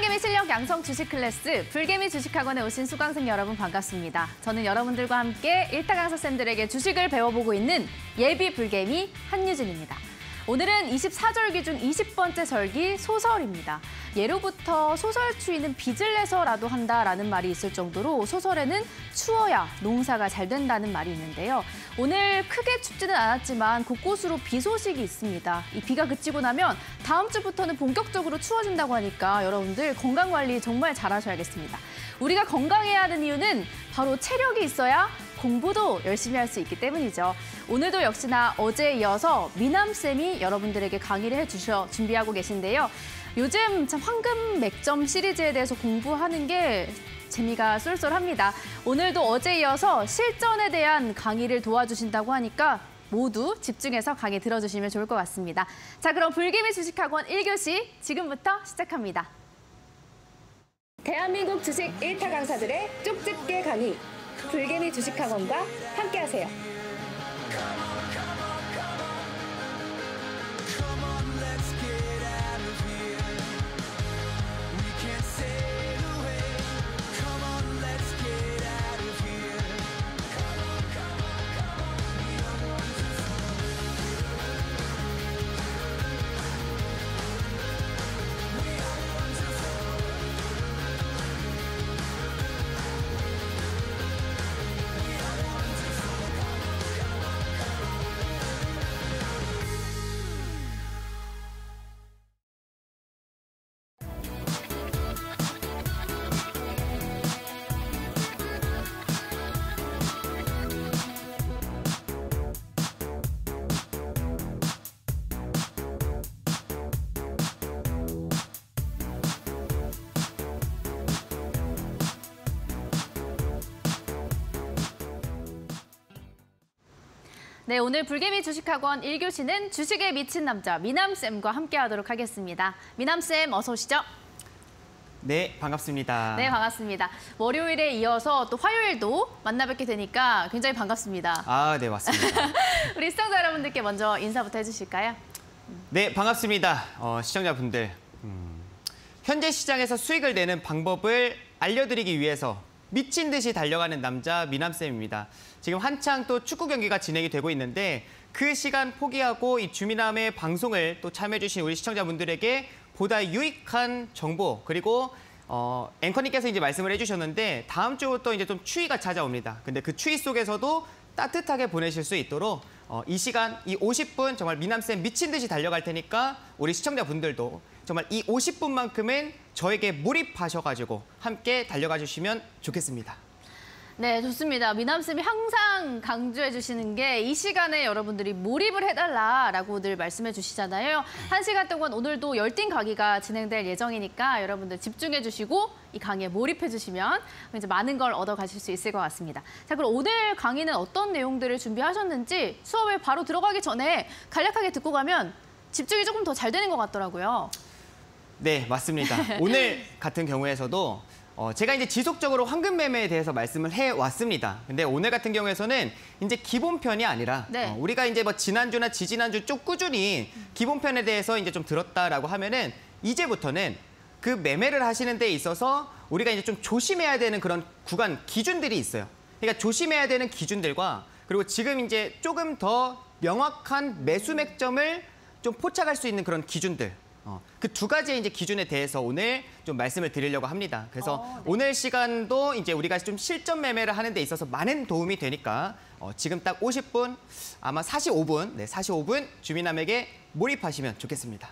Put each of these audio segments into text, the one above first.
불안개미 실력 양성 주식 클래스 불개미 주식학원에 오신 수강생 여러분 반갑습니다. 저는 여러분들과 함께 1타 강사쌤들에게 주식을 배워보고 있는 예비 불개미 한유진입니다. 오늘은 24절기 중 20번째 절기 소설입니다. 예로부터 소설 추위는 빚을 내서라도 한다라는 말이 있을 정도로 소설에는 추워야 농사가 잘 된다는 말이 있는데요. 오늘 크게 춥지는 않았지만 곳곳으로 비 소식이 있습니다. 이 비가 그치고 나면 다음 주부터는 본격적으로 추워진다고 하니까 여러분들 건강관리 정말 잘하셔야겠습니다. 우리가 건강해야 하는 이유는 바로 체력이 있어야 공부도 열심히 할 수 있기 때문이죠. 오늘도 역시나 어제에 이어서 미남쌤이 여러분들에게 강의를 해주셔 준비하고 계신데요. 요즘 참 황금 맥점 시리즈에 대해서 공부하는 게 재미가 쏠쏠합니다. 오늘도 어제에 이어서 실전에 대한 강의를 도와주신다고 하니까 모두 집중해서 강의 들어주시면 좋을 것 같습니다. 자, 그럼 불개미 주식학원 1교시 지금부터 시작합니다. 대한민국 주식 1타 강사들의 쪽집게 강의. 불개미 주식학원과 함께하세요. 네, 오늘 불개미 주식학원 1교시는 주식에 미친 남자 미남쌤과 함께하도록 하겠습니다. 미남쌤 어서 오시죠. 네, 반갑습니다. 네, 반갑습니다. 월요일에 이어서 또 화요일도 만나 뵙게 되니까 굉장히 반갑습니다. 아, 네, 맞습니다. 우리 시청자 여러분들께 먼저 인사부터 해주실까요? 네, 반갑습니다. 시청자분들. 현재 시장에서 수익을 내는 방법을 알려드리기 위해서 미친 듯이 달려가는 남자 미남쌤입니다. 지금 한창 또 축구 경기가 진행이 되고 있는데 그 시간 포기하고 이 주미남의 방송을 또 참여해주신 우리 시청자분들에게 보다 유익한 정보 그리고 앵커님께서 이제 말씀을 해주셨는데 다음 주부터 이제 좀 추위가 찾아옵니다. 근데 그 추위 속에서도 따뜻하게 보내실 수 있도록 이 시간, 이 50분 정말 미남쌤 미친 듯이 달려갈 테니까 우리 시청자분들도 정말 이 50분만큼은 저에게 몰입하셔가지고 함께 달려가 주시면 좋겠습니다. 네, 좋습니다. 미남쌤이 항상 강조해 주시는 게 이 시간에 여러분들이 몰입을 해달라라고 늘 말씀해 주시잖아요. 1시간 동안 오늘도 열띤 강의가 진행될 예정이니까 여러분들 집중해 주시고 이 강의에 몰입해 주시면 이제 많은 걸 얻어가실 수 있을 것 같습니다. 자, 그럼 오늘 강의는 어떤 내용들을 준비하셨는지 수업에 바로 들어가기 전에 간략하게 듣고 가면 집중이 조금 더 잘 되는 것 같더라고요. 네, 맞습니다. 오늘 같은 경우에서도 제가 이제 지속적으로 황금 매매에 대해서 말씀을 해왔습니다. 근데 오늘 같은 경우에서는 이제 기본편이 아니라 네. 우리가 이제 뭐 지난주나 지지난주 쭉 꾸준히 기본편에 대해서 이제 좀 들었다라고 하면은 이제부터는 그 매매를 하시는 데 있어서 우리가 이제 좀 조심해야 되는 그런 구간 기준들이 있어요. 그러니까 조심해야 되는 기준들과 그리고 지금 이제 조금 더 명확한 매수 맥점을 좀 포착할 수 있는 그런 기준들. 그 두 가지의 이제 기준에 대해서 오늘 좀 말씀을 드리려고 합니다. 그래서 네. 오늘 시간도 이제 우리가 좀 실전 매매를 하는 데 있어서 많은 도움이 되니까 지금 딱 50분, 아마 45분, 네, 45분 주미남에게 몰입하시면 좋겠습니다.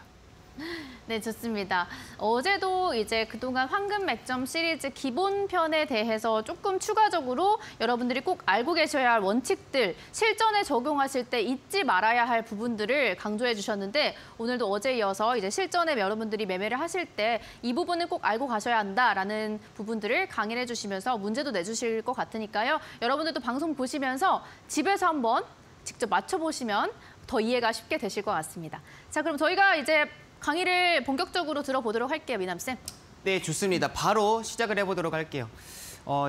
네, 좋습니다. 어제도 이제 그동안 황금 맥점 시리즈 기본편에 대해서 조금 추가적으로 여러분들이 꼭 알고 계셔야 할 원칙들, 실전에 적용하실 때 잊지 말아야 할 부분들을 강조해 주셨는데 오늘도 어제에 이어서 이제 실전에 여러분들이 매매를 하실 때 이 부분은 꼭 알고 가셔야 한다라는 부분들을 강의를 해주시면서 문제도 내주실 것 같으니까요. 여러분들도 방송 보시면서 집에서 한번 직접 맞춰보시면 더 이해가 쉽게 되실 것 같습니다. 자, 그럼 저희가 이제 강의를 본격적으로 들어보도록 할게요, 미남쌤. 네, 좋습니다. 바로 시작을 해보도록 할게요.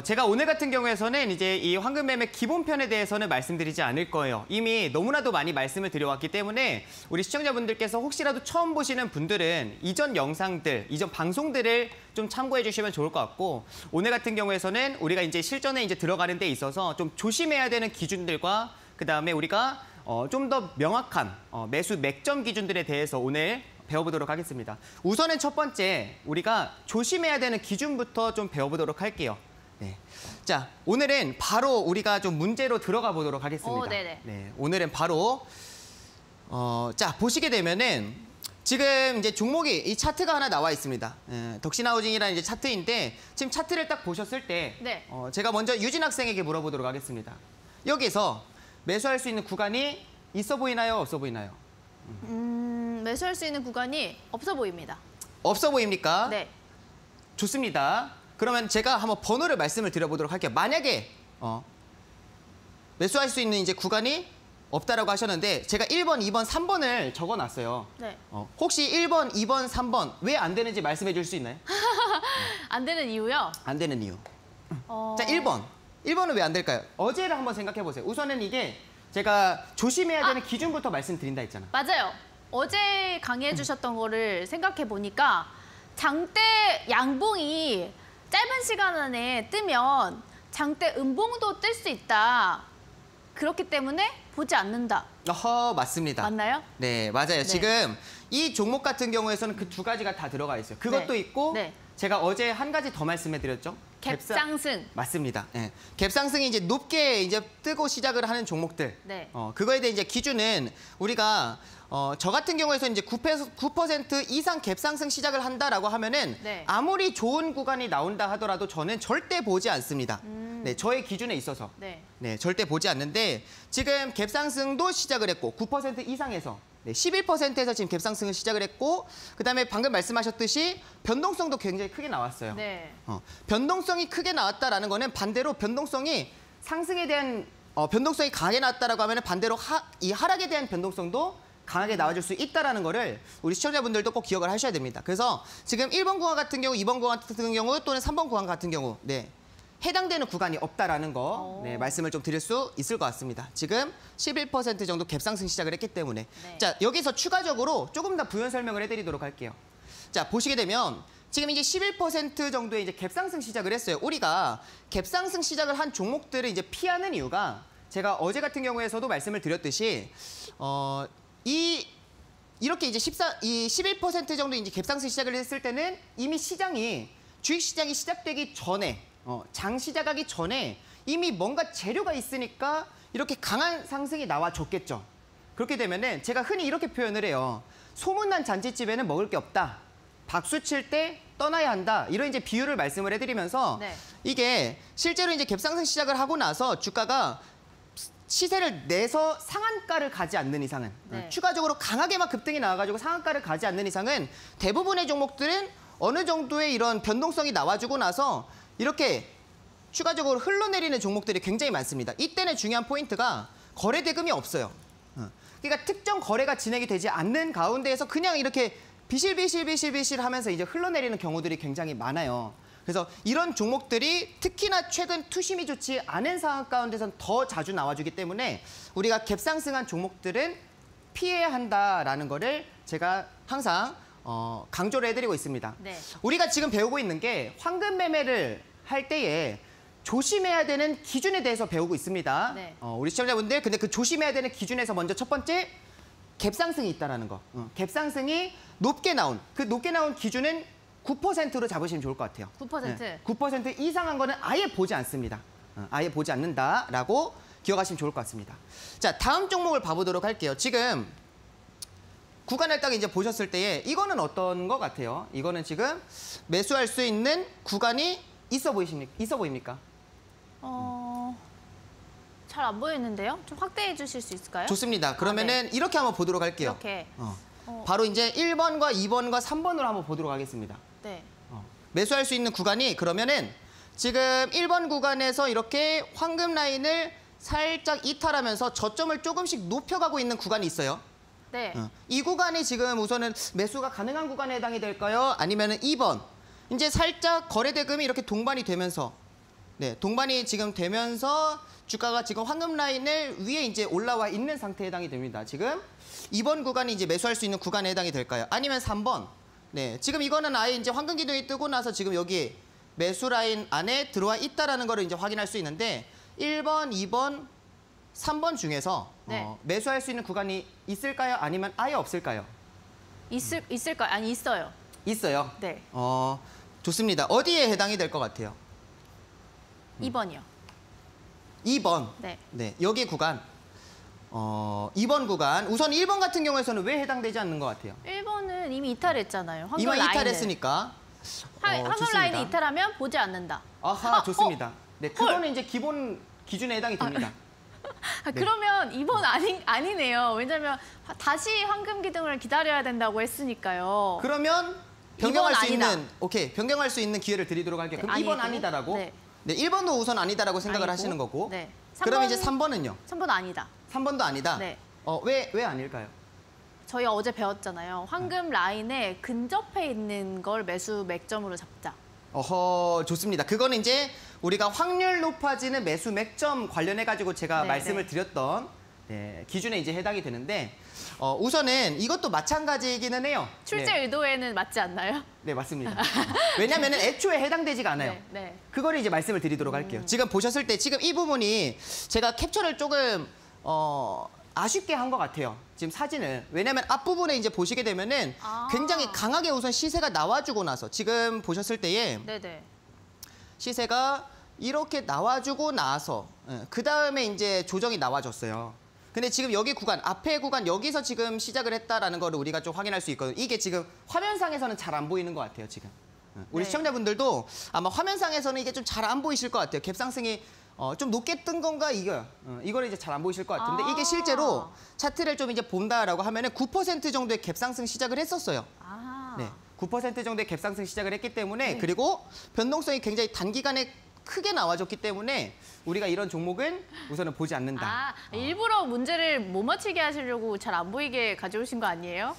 제가 오늘 같은 경우에서는 이제 이 황금 매매 기본편에 대해서는 말씀드리지 않을 거예요. 이미 너무나도 많이 말씀을 드려왔기 때문에 우리 시청자분들께서 혹시라도 처음 보시는 분들은 이전 영상들, 이전 방송들을 좀 참고해 주시면 좋을 것 같고, 오늘 같은 경우에서는 우리가 이제 실전에 이제 들어가는 데 있어서 좀 조심해야 되는 기준들과 그다음에 우리가 좀 더 명확한 매수 맥점 기준들에 대해서 오늘 배워보도록 하겠습니다. 우선은 첫 번째, 우리가 조심해야 되는 기준부터 좀 배워보도록 할게요. 네. 자, 오늘은 바로 우리가 좀 문제로 들어가 보도록 하겠습니다. 네네. 네, 오늘은 바로 자, 보시게 되면은 지금 이제 종목이 이 차트가 하나 나와 있습니다. 덕신하우징이라는 이제 차트인데 지금 차트를 딱 보셨을 때 네. 제가 먼저 유진 학생에게 물어보도록 하겠습니다. 여기서 매수할 수 있는 구간이 있어 보이나요? 없어 보이나요? 매수할 수 있는 구간이 없어 보입니다. 없어 보입니까? 네. 좋습니다. 그러면 제가 한번 번호를 말씀을 드려보도록 할게요. 만약에 매수할 수 있는 이제 구간이 없다라고 하셨는데 제가 1번, 2번, 3번을 적어놨어요. 네. 혹시 1번, 2번, 3번 왜 안 되는지 말씀해 줄 수 있나요? 안 되는 이유요? 안 되는 이유. 자, 1번. 1번은 왜 안 될까요? 어제를 한번 생각해 보세요. 우선은 이게 제가 조심해야 되는 기준부터 말씀드린다 했잖아. 맞아요. 어제 강의해 주셨던 거를 생각해 보니까 장대 양봉이 짧은 시간 안에 뜨면 장대 음봉도 뜰 수 있다. 그렇기 때문에 보지 않는다. 맞습니다. 맞나요? 네, 맞아요. 네. 지금 이 종목 같은 경우에서는 그 두 가지가 다 들어가 있어요. 그것도 네. 있고 네. 제가 어제 한 가지 더 말씀해 드렸죠. 갭상승. 맞습니다. 네. 갭상승이 이제 높게 이제 뜨고 시작을 하는 종목들. 네. 그거에 대한 이제 기준은 우리가 저 같은 경우에서 이제 9% 이상 갭상승 시작을 한다라고 하면은 네. 아무리 좋은 구간이 나온다 하더라도 저는 절대 보지 않습니다. 네, 저의 기준에 있어서. 네. 네, 절대 보지 않는데 지금 갭상승도 시작을 했고 9% 이상에서 11%에서 지금 갭상승을 시작을 했고 그다음에 방금 말씀하셨듯이 변동성도 굉장히 크게 나왔어요. 네. 변동성이 크게 나왔다라는 거는 반대로 변동성이 상승에 대한 변동성이 강하게 나왔다라고 하면은 반대로 이 하락에 대한 변동성도 강하게 나와줄 수 있다라는 거를 우리 시청자분들도 꼭 기억을 하셔야 됩니다. 그래서 지금 1번 구간 같은 경우, 2번 구간 같은 경우 또는 3번 구간 같은 경우 해당되는 구간이 없다라는 거 말씀을 좀 드릴 수 있을 것 같습니다. 지금 11% 정도 갭상승 시작을 했기 때문에. 네. 자, 여기서 추가적으로 조금 더 부연 설명을 해드리도록 할게요. 자, 보시게 되면 지금 이제 11% 정도의 이제 갭상승 시작을 했어요. 우리가 갭상승 시작을 한 종목들을 이제 피하는 이유가 제가 어제 같은 경우에서도 말씀을 드렸듯이 이렇게 이제 11% 정도 이제 갭상승 시작을 했을 때는 이미 시장이 주식시장이 시작되기 전에 장 시작하기 전에 이미 뭔가 재료가 있으니까 이렇게 강한 상승이 나와줬겠죠. 그렇게 되면은 제가 흔히 이렇게 표현을 해요. 소문난 잔치집에는 먹을 게 없다. 박수 칠 때 떠나야 한다. 이런 이제 비유를 말씀을 해드리면서 네. 이게 실제로 이제 갭상승 시작을 하고 나서 주가가 시세를 내서 상한가를 가지 않는 이상은 추가적으로 강하게 막 급등이 나와가지고 상한가를 가지 않는 이상은 대부분의 종목들은 어느 정도의 이런 변동성이 나와주고 나서 이렇게 추가적으로 흘러내리는 종목들이 굉장히 많습니다. 이때는 중요한 포인트가 거래 대금이 없어요. 그러니까 특정 거래가 진행이 되지 않는 가운데에서 그냥 이렇게 비실비실 하면서 이제 흘러내리는 경우들이 굉장히 많아요. 그래서 이런 종목들이 특히나 최근 투심이 좋지 않은 상황 가운데서는 더 자주 나와주기 때문에 우리가 갭상승한 종목들은 피해야 한다라는 거를 제가 항상 강조를 해드리고 있습니다. 네. 우리가 지금 배우고 있는 게 황금 매매를 할 때에 조심해야 되는 기준에 대해서 배우고 있습니다. 네. 우리 시청자분들, 근데 그 조심해야 되는 기준에서 먼저 첫 번째, 갭상승이 있다는 거. 갭상승이 높게 나온, 그 높게 나온 기준은 9%로 잡으시면 좋을 것 같아요. 9%? 9% 이상한 거는 아예 보지 않습니다. 아예 보지 않는다라고 기억하시면 좋을 것 같습니다. 자, 다음 종목을 봐보도록 할게요. 지금 구간을 딱 이제 보셨을 때에 이거는 어떤 것 같아요? 이거는 지금 매수할 수 있는 구간이 있어 보입니까? 잘 안 보이는데요? 좀 확대해 주실 수 있을까요? 좋습니다. 그러면은 네. 이렇게 한번 보도록 할게요. 이렇게. 바로 이제 1번과 2번과 3번으로 한번 보도록 하겠습니다. 네. 매수할 수 있는 구간이 그러면은 지금 1번 구간에서 이렇게 황금 라인을 살짝 이탈하면서 저점을 조금씩 높여가고 있는 구간이 있어요. 네. 이 구간이 지금 우선은 매수가 가능한 구간에 해당이 될까요? 아니면은 2번. 이제 살짝 거래 대금이 이렇게 동반이 되면서 네, 동반이 지금 되면서 주가가 지금 황금 라인을 위에 이제 올라와 있는 상태에 해당이 됩니다. 지금 2번 구간이 이제 매수할 수 있는 구간에 해당이 될까요? 아니면 3번. 네, 지금 이거는 아예 이제 황금 기둥이 뜨고 나서 지금 여기 매수 라인 안에 들어와 있다라는 거를 이제 확인할 수 있는데 1번, 2번, 3번 중에서 네. 매수할 수 있는 구간이 있을까요? 아니면 아예 없을까요? 있을까요? 아니, 있어요. 있어요. 네. 좋습니다. 어디에 해당이 될 것 같아요? 2번이요. 2번. 네. 네, 여기 구간. 2번 구간. 우선 1번 같은 경우에서는 왜 해당되지 않는 것 같아요? 1번은 이미 이탈했잖아요. 황금 이만 라인을. 이탈했으니까. 황금 좋습니다. 라인을 이탈하면 보지 않는다. 아하, 좋습니다. 네, 그거는 이제 기본 기준에 해당이 됩니다. 네. 그러면 2번 아니네요. 왜냐면 다시 황금 기둥을 기다려야 된다고 했으니까요. 그러면 변경할 2번 수 아니다. 있는, 오케이, 변경할 수 있는 기회를 드리도록 할게요. 네, 그럼 2번 아니고. 아니다라고? 네. 네, 1번도 우선 아니다라고 생각을 아니고. 하시는 거고. 네. 그럼 3번, 이제 3번은요? 3번 아니다. 3번도 아니다? 네. 왜 아닐까요? 저희 어제 배웠잖아요. 황금 라인에 근접해 있는 걸 매수 맥점으로 잡자. 좋습니다. 그거는 이제 우리가 확률 높아지는 매수 맥점 관련해가지고 제가 네, 말씀을 네. 드렸던 기준에 이제 해당이 되는데, 우선은 이것도 마찬가지이기는 해요. 출제 네, 의도에는 맞지 않나요? 네, 맞습니다. 왜냐하면 애초에 해당되지가 않아요. 네. 네. 그거를 이제 말씀을 드리도록 할게요. 지금 보셨을 때 지금 이 부분이 제가 캡처를 조금 아쉽게 한 것 같아요. 지금 사진을. 왜냐하면 앞부분에 이제 보시게 되면은 아. 굉장히 강하게 우선 시세가 나와주고 나서 지금 보셨을 때에 네네. 시세가 이렇게 나와주고 나서 그 다음에 이제 조정이 나와줬어요. 근데 지금 여기 구간, 앞에 구간 여기서 지금 시작을 했다라는 거를 우리가 좀 확인할 수 있거든요. 이게 지금 화면상에서는 잘 안 보이는 것 같아요, 지금. 우리 네. 시청자분들도 아마 화면상에서는 이게 좀 잘 안 보이실 것 같아요. 갭상승이 좀 높게 뜬 건가 이거요. 이거를 이제 잘 안 보이실 것 같은데 아. 이게 실제로 차트를 좀 이제 본다라고 하면은 9% 정도의 갭상승 시작을 했었어요. 아. 네, 9% 정도의 갭상승 시작을 했기 때문에 네. 그리고 변동성이 굉장히 단기간에 크게 나와줬기 때문에 우리가 이런 종목은 우선은 보지 않는다. 아, 일부러 문제를 못 맞히게 하시려고 잘 안 보이게 가져오신 거 아니에요?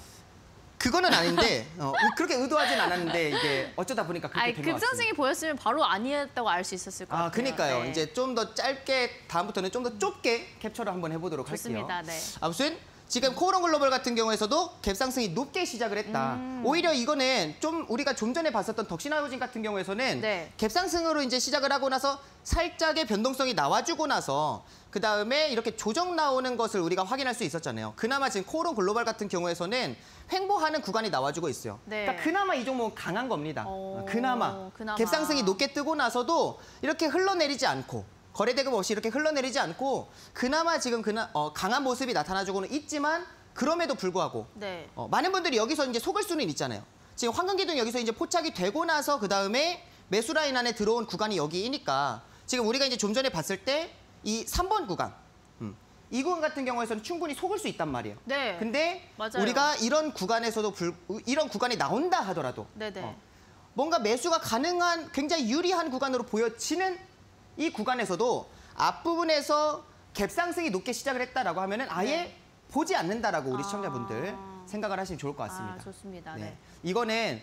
그거는 아닌데 그렇게 의도하진 않았는데 이게 어쩌다 보니까 그렇게 아니, 된 것 같습니다. 급상승이 보였으면 바로 아니었다고 알 수 있었을 것 같아요. 그러니까요. 네. 이제 좀 더 짧게 다음부터는 좀 더 좁게 캡처를 한번 해보도록 좋습니다. 할게요. 네. 아무튼 지금 코오롱 글로벌 같은 경우에서도 갭상승이 높게 시작을 했다. 오히려 이거는 좀 우리가 좀 전에 봤었던 덕신하우징 같은 경우에서는 네. 갭상승으로 이제 시작을 하고 나서 살짝의 변동성이 나와주고 나서 그 다음에 이렇게 조정 나오는 것을 우리가 확인할 수 있었잖아요. 그나마 지금 코오롱 글로벌 같은 경우에서는 횡보하는 구간이 나와주고 있어요. 네. 그러니까 그나마 이 종목은 강한 겁니다. 그나마. 그나마. 갭상승이 높게 뜨고 나서도 이렇게 흘러내리지 않고 거래대금 없이 이렇게 흘러내리지 않고 그나마 지금 강한 모습이 나타나주고는 있지만 그럼에도 불구하고 네. 많은 분들이 여기서 이제 속을 수는 있잖아요. 지금 황금기둥 여기서 이제 포착이 되고 나서 그 다음에 매수 라인 안에 들어온 구간이 여기이니까 지금 우리가 이제 좀 전에 봤을 때 이 3번 구간 이 구간 같은 경우에서는 충분히 속을 수 있단 말이에요. 네. 근데 맞아요. 우리가 이런 구간에서도 이런 구간이 나온다 하더라도 네네. 뭔가 매수가 가능한 굉장히 유리한 구간으로 보여지는 이 구간에서도 앞부분에서 갭상승이 높게 시작을 했다라고 하면은 아예 네. 보지 않는다라고 우리 시청자분들 생각을 하시면 좋을 것 같습니다. 좋습니다. 네. 네. 이거는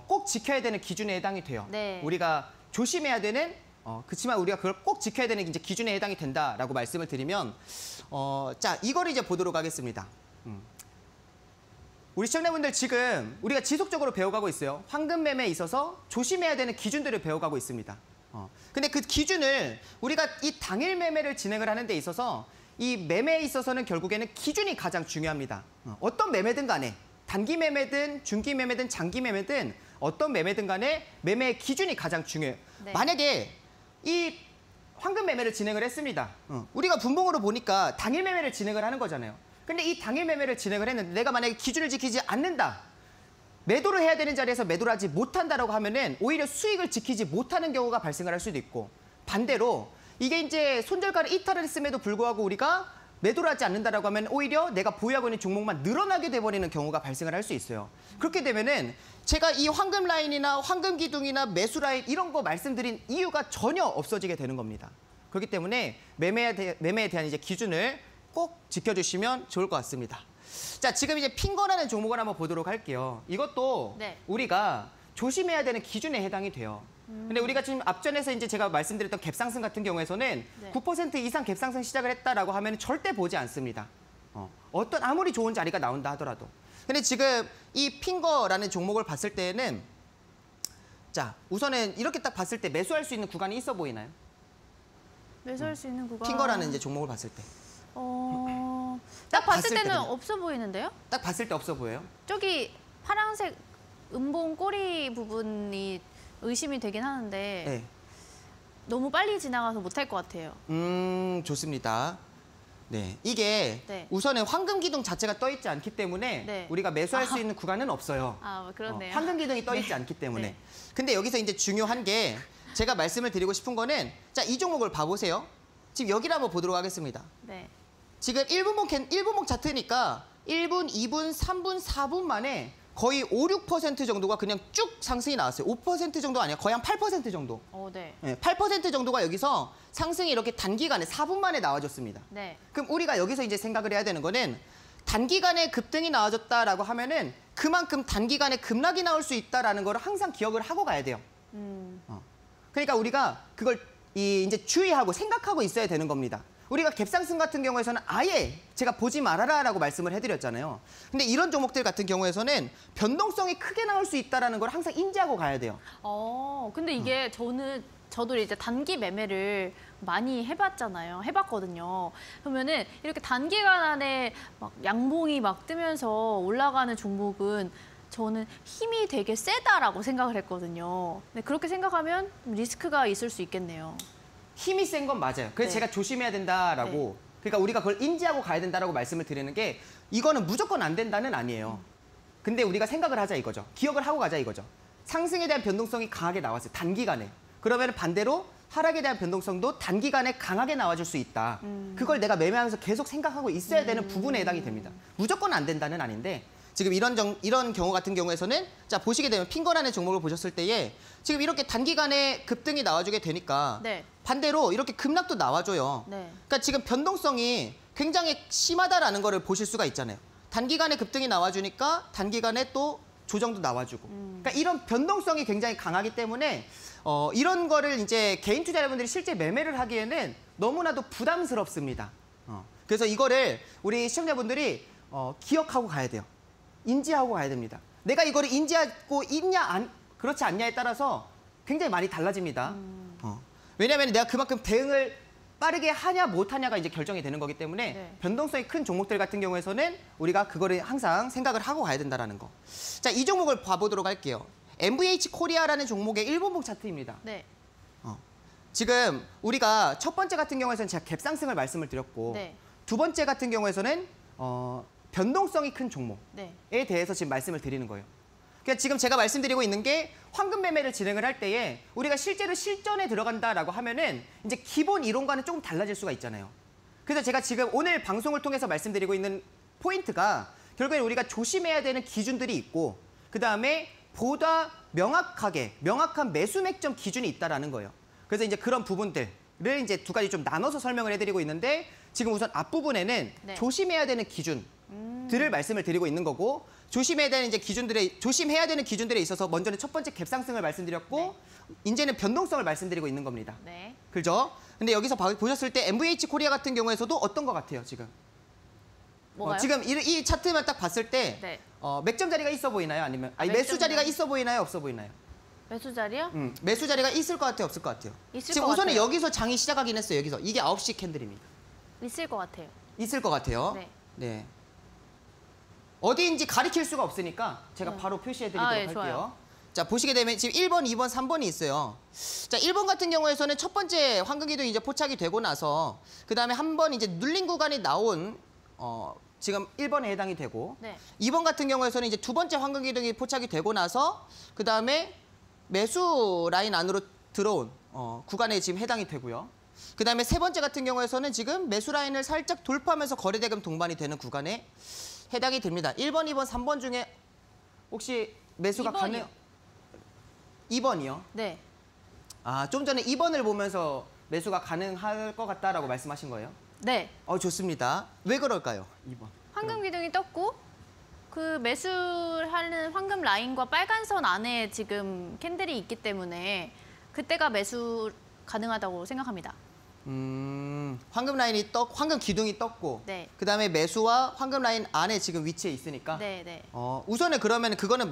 꼭 지켜야 되는 기준에 해당이 돼요. 네. 우리가 조심해야 되는 그렇지만 우리가 그걸 꼭 지켜야 되는 이제 기준에 해당이 된다라고 말씀을 드리면 자 이거를 이제 보도록 하겠습니다. 우리 시청자분들 지금 우리가 지속적으로 배워가고 있어요. 황금 매매에 있어서 조심해야 되는 기준들을 배워가고 있습니다. 근데 그 기준을 우리가 이 당일 매매를 진행을 하는 데 있어서 이 매매에 있어서는 결국에는 기준이 가장 중요합니다. 어떤 매매든 간에 단기 매매든 중기 매매든 장기 매매든 어떤 매매든 간에 매매의 기준이 가장 중요해요. 네. 만약에 이 황금 매매를 진행을 했습니다. 우리가 분봉으로 보니까 당일 매매를 진행을 하는 거잖아요. 근데 이 당일 매매를 진행을 했는데 내가 만약에 기준을 지키지 않는다. 매도를 해야 되는 자리에서 매도를 하지 못한다라고 하면은 오히려 수익을 지키지 못하는 경우가 발생을 할 수도 있고 반대로 이게 이제 손절가를 이탈을 했음에도 불구하고 우리가 매도를 하지 않는다라고 하면 오히려 내가 보유하고 있는 종목만 늘어나게 돼버리는 경우가 발생을 할 수 있어요. 그렇게 되면은 제가 이 황금 라인이나 황금 기둥이나 매수 라인 이런 거 말씀드린 이유가 전혀 없어지게 되는 겁니다. 그렇기 때문에 매매에 대한 이제 기준을 꼭 지켜주시면 좋을 것 같습니다. 자, 지금 이제 핑거라는 종목을 한번 보도록 할게요. 이것도 네. 우리가 조심해야 되는 기준에 해당이 돼요. 근데 우리가 지금 앞전에서 이제 제가 말씀드렸던 갭상승 같은 경우에서는 네. 9% 이상 갭상승 시작을 했다라고 하면 절대 보지 않습니다. 어떤 아무리 좋은 자리가 나온다 하더라도. 근데 지금 이 핑거라는 종목을 봤을 때는 자, 우선은 이렇게 딱 봤을 때 매수할 수 있는 구간이 있어 보이나요? 매수할 수 있는 구간. 핑거라는 이제 종목을 봤을 때. 딱 봤을 봤을 때는 때는요? 없어 보이는데요? 딱 봤을 때 없어 보여요? 저기 파란색 음봉 꼬리 부분이 의심이 되긴 하는데 네. 너무 빨리 지나가서 못할 것 같아요. 좋습니다. 네, 이게 네. 우선은 황금 기둥 자체가 떠 있지 않기 때문에 네. 우리가 매수할 수 있는 구간은 없어요. 아, 그렇네요. 황금 기둥이 떠 있지 네. 않기 때문에. 네. 근데 여기서 이제 중요한 게 제가 말씀을 드리고 싶은 거는 자, 이 종목을 봐보세요. 지금 여기를 한번 보도록 하겠습니다. 네. 지금 1분봉 차트니까 1분, 2분, 3분, 4분 만에 거의 5, 6% 정도가 그냥 쭉 상승이 나왔어요. 5% 정도 아니야. 거의 한 8% 정도. 네. 네, 8% 정도가 여기서 상승이 이렇게 단기간에 4분 만에 나와줬습니다. 네. 그럼 우리가 여기서 이제 생각을 해야 되는 거는 단기간에 급등이 나와줬다라고 하면은 그만큼 단기간에 급락이 나올 수 있다라는 걸 항상 기억을 하고 가야 돼요. 그러니까 우리가 그걸 이제 주의하고 생각하고 있어야 되는 겁니다. 우리가 갭상승 같은 경우에서는 아예 제가 보지 말아라라고 말씀을 해드렸잖아요. 근데 이런 종목들 같은 경우에서는 변동성이 크게 나올 수 있다라는 걸 항상 인지하고 가야 돼요. 근데 이게 저도 이제 단기 매매를 많이 해봤거든요. 그러면은 이렇게 단기간 안에 막 양봉이 막 뜨면서 올라가는 종목은 저는 힘이 되게 세다라고 생각을 했거든요. 근데 그렇게 생각하면 리스크가 있을 수 있겠네요. 힘이 센 건 맞아요. 그래서 네. 제가 조심해야 된다라고. 그러니까 우리가 그걸 인지하고 가야 된다라고 말씀을 드리는 게 이거는 무조건 안 된다는 아니에요. 근데 우리가 생각을 하자 이거죠. 기억을 하고 가자 이거죠. 상승에 대한 변동성이 강하게 나왔어요. 단기간에. 그러면 반대로 하락에 대한 변동성도 단기간에 강하게 나와줄 수 있다. 그걸 내가 매매하면서 계속 생각하고 있어야 되는 부분에 해당이 됩니다. 무조건 안 된다는 아닌데 지금 이런 경우 같은 경우에서는 자 보시게 되면 핑거라는 종목을 보셨을 때에 지금 이렇게 단기간에 급등이 나와주게 되니까 네. 반대로 이렇게 급락도 나와줘요. 네. 그러니까 지금 변동성이 굉장히 심하다라는 거를 보실 수가 있잖아요. 단기간에 급등이 나와주니까 단기간에 또 조정도 나와주고. 그러니까 이런 변동성이 굉장히 강하기 때문에 이런 거를 이제 개인 투자자분들이 실제 매매를 하기에는 너무나도 부담스럽습니다. 그래서 이거를 우리 시청자분들이 기억하고 가야 돼요. 인지하고 가야 됩니다. 내가 이거를 인지하고 있냐 그렇지 않냐에 따라서 굉장히 많이 달라집니다. 왜냐하면 내가 그만큼 대응을 빠르게 하냐 못하냐가 이제 결정이 되는 거기 때문에 네. 변동성이 큰 종목들 같은 경우에서는 우리가 그거를 항상 생각을 하고 가야 된다는 거. 자, 이 종목을 봐보도록 할게요. MVH 코리아라는 종목의 일본봉 차트입니다. 네. 지금 우리가 첫 번째 같은 경우에서는 제가 갭상승을 말씀을 드렸고 네. 두 번째 같은 경우에서는 변동성이 큰 종목에 네. 대해서 지금 말씀을 드리는 거예요. 그러니까 지금 제가 말씀드리고 있는 게 황금 매매를 진행을 할 때에 우리가 실제로 실전에 들어간다라고 하면은 이제 기본 이론과는 조금 달라질 수가 있잖아요. 그래서 제가 지금 오늘 방송을 통해서 말씀드리고 있는 포인트가 결국에 우리가 조심해야 되는 기준들이 있고 그다음에 보다 명확한 매수 맥점 기준이 있다라는 거예요. 그래서 이제 그런 부분들을 이제 두 가지 좀 나눠서 설명을 해드리고 있는데 지금 우선 앞부분에는 네. 조심해야 되는 기준들을 말씀을 드리고 있는 거고 조심해야 되는 기준들에 있어서 먼저는 첫 번째 갭상승을 말씀드렸고 이제는 변동성을 말씀드리고 있는 겁니다. 네. 그죠? 근데 여기서 보셨을 때 MVH 코리아 같은 경우에서도 어떤 것 같아요, 지금? 뭐가요? 지금 이 차트만 딱 봤을 때 네. 맥점 자리가 있어 보이나요? 아니면 매수 맥점 자리가 자리. 있어 보이나요? 없어 보이나요? 매수 자리요? 매수 자리가 있을 것 같아요? 없을 것 같아요? 있을 지금 것 우선은 같아요. 여기서 장이 시작하긴 했어요. 여기서. 이게 9시 캔들입니다. 있을 것 같아요. 있을 것 같아요. 네. 네. 어디인지 가리킬 수가 없으니까 제가 네. 바로 표시해드리도록 예, 할게요. 좋아요. 자, 보시게 되면 지금 1번, 2번, 3번이 있어요. 자, 1번 같은 경우에서는 첫 번째 황금기둥이 이제 포착이 되고 나서 그다음에 한 번 이제 눌린 구간이 나온 지금 1번에 해당이 되고 네. 2번 같은 경우에서는 이제 두 번째 황금기둥이 포착이 되고 나서 그다음에 매수 라인 안으로 들어온 구간에 지금 해당이 되고요. 그다음에 세 번째 같은 경우에서는 지금 매수 라인을 살짝 돌파하면서 거래대금 동반이 되는 구간에 해당이 됩니다. 1번, 2번, 3번 중에 혹시 매수가 2번이요. 가능? 2번이요? 네. 아, 좀 전에 2번을 보면서 매수가 가능할 것 같다라고 말씀하신 거예요? 네. 좋습니다. 왜 그럴까요? 2번. 황금 기둥이 떴고 그 매수하는 황금 라인과 빨간 선 안에 지금 캔들이 있기 때문에 그때가 매수 가능하다고 생각합니다. 황금 라인이 황금 기둥이 떴고, 네. 그다음에 매수와 황금 라인 안에 지금 위치해 있으니까. 네, 네. 우선은 그러면 그거는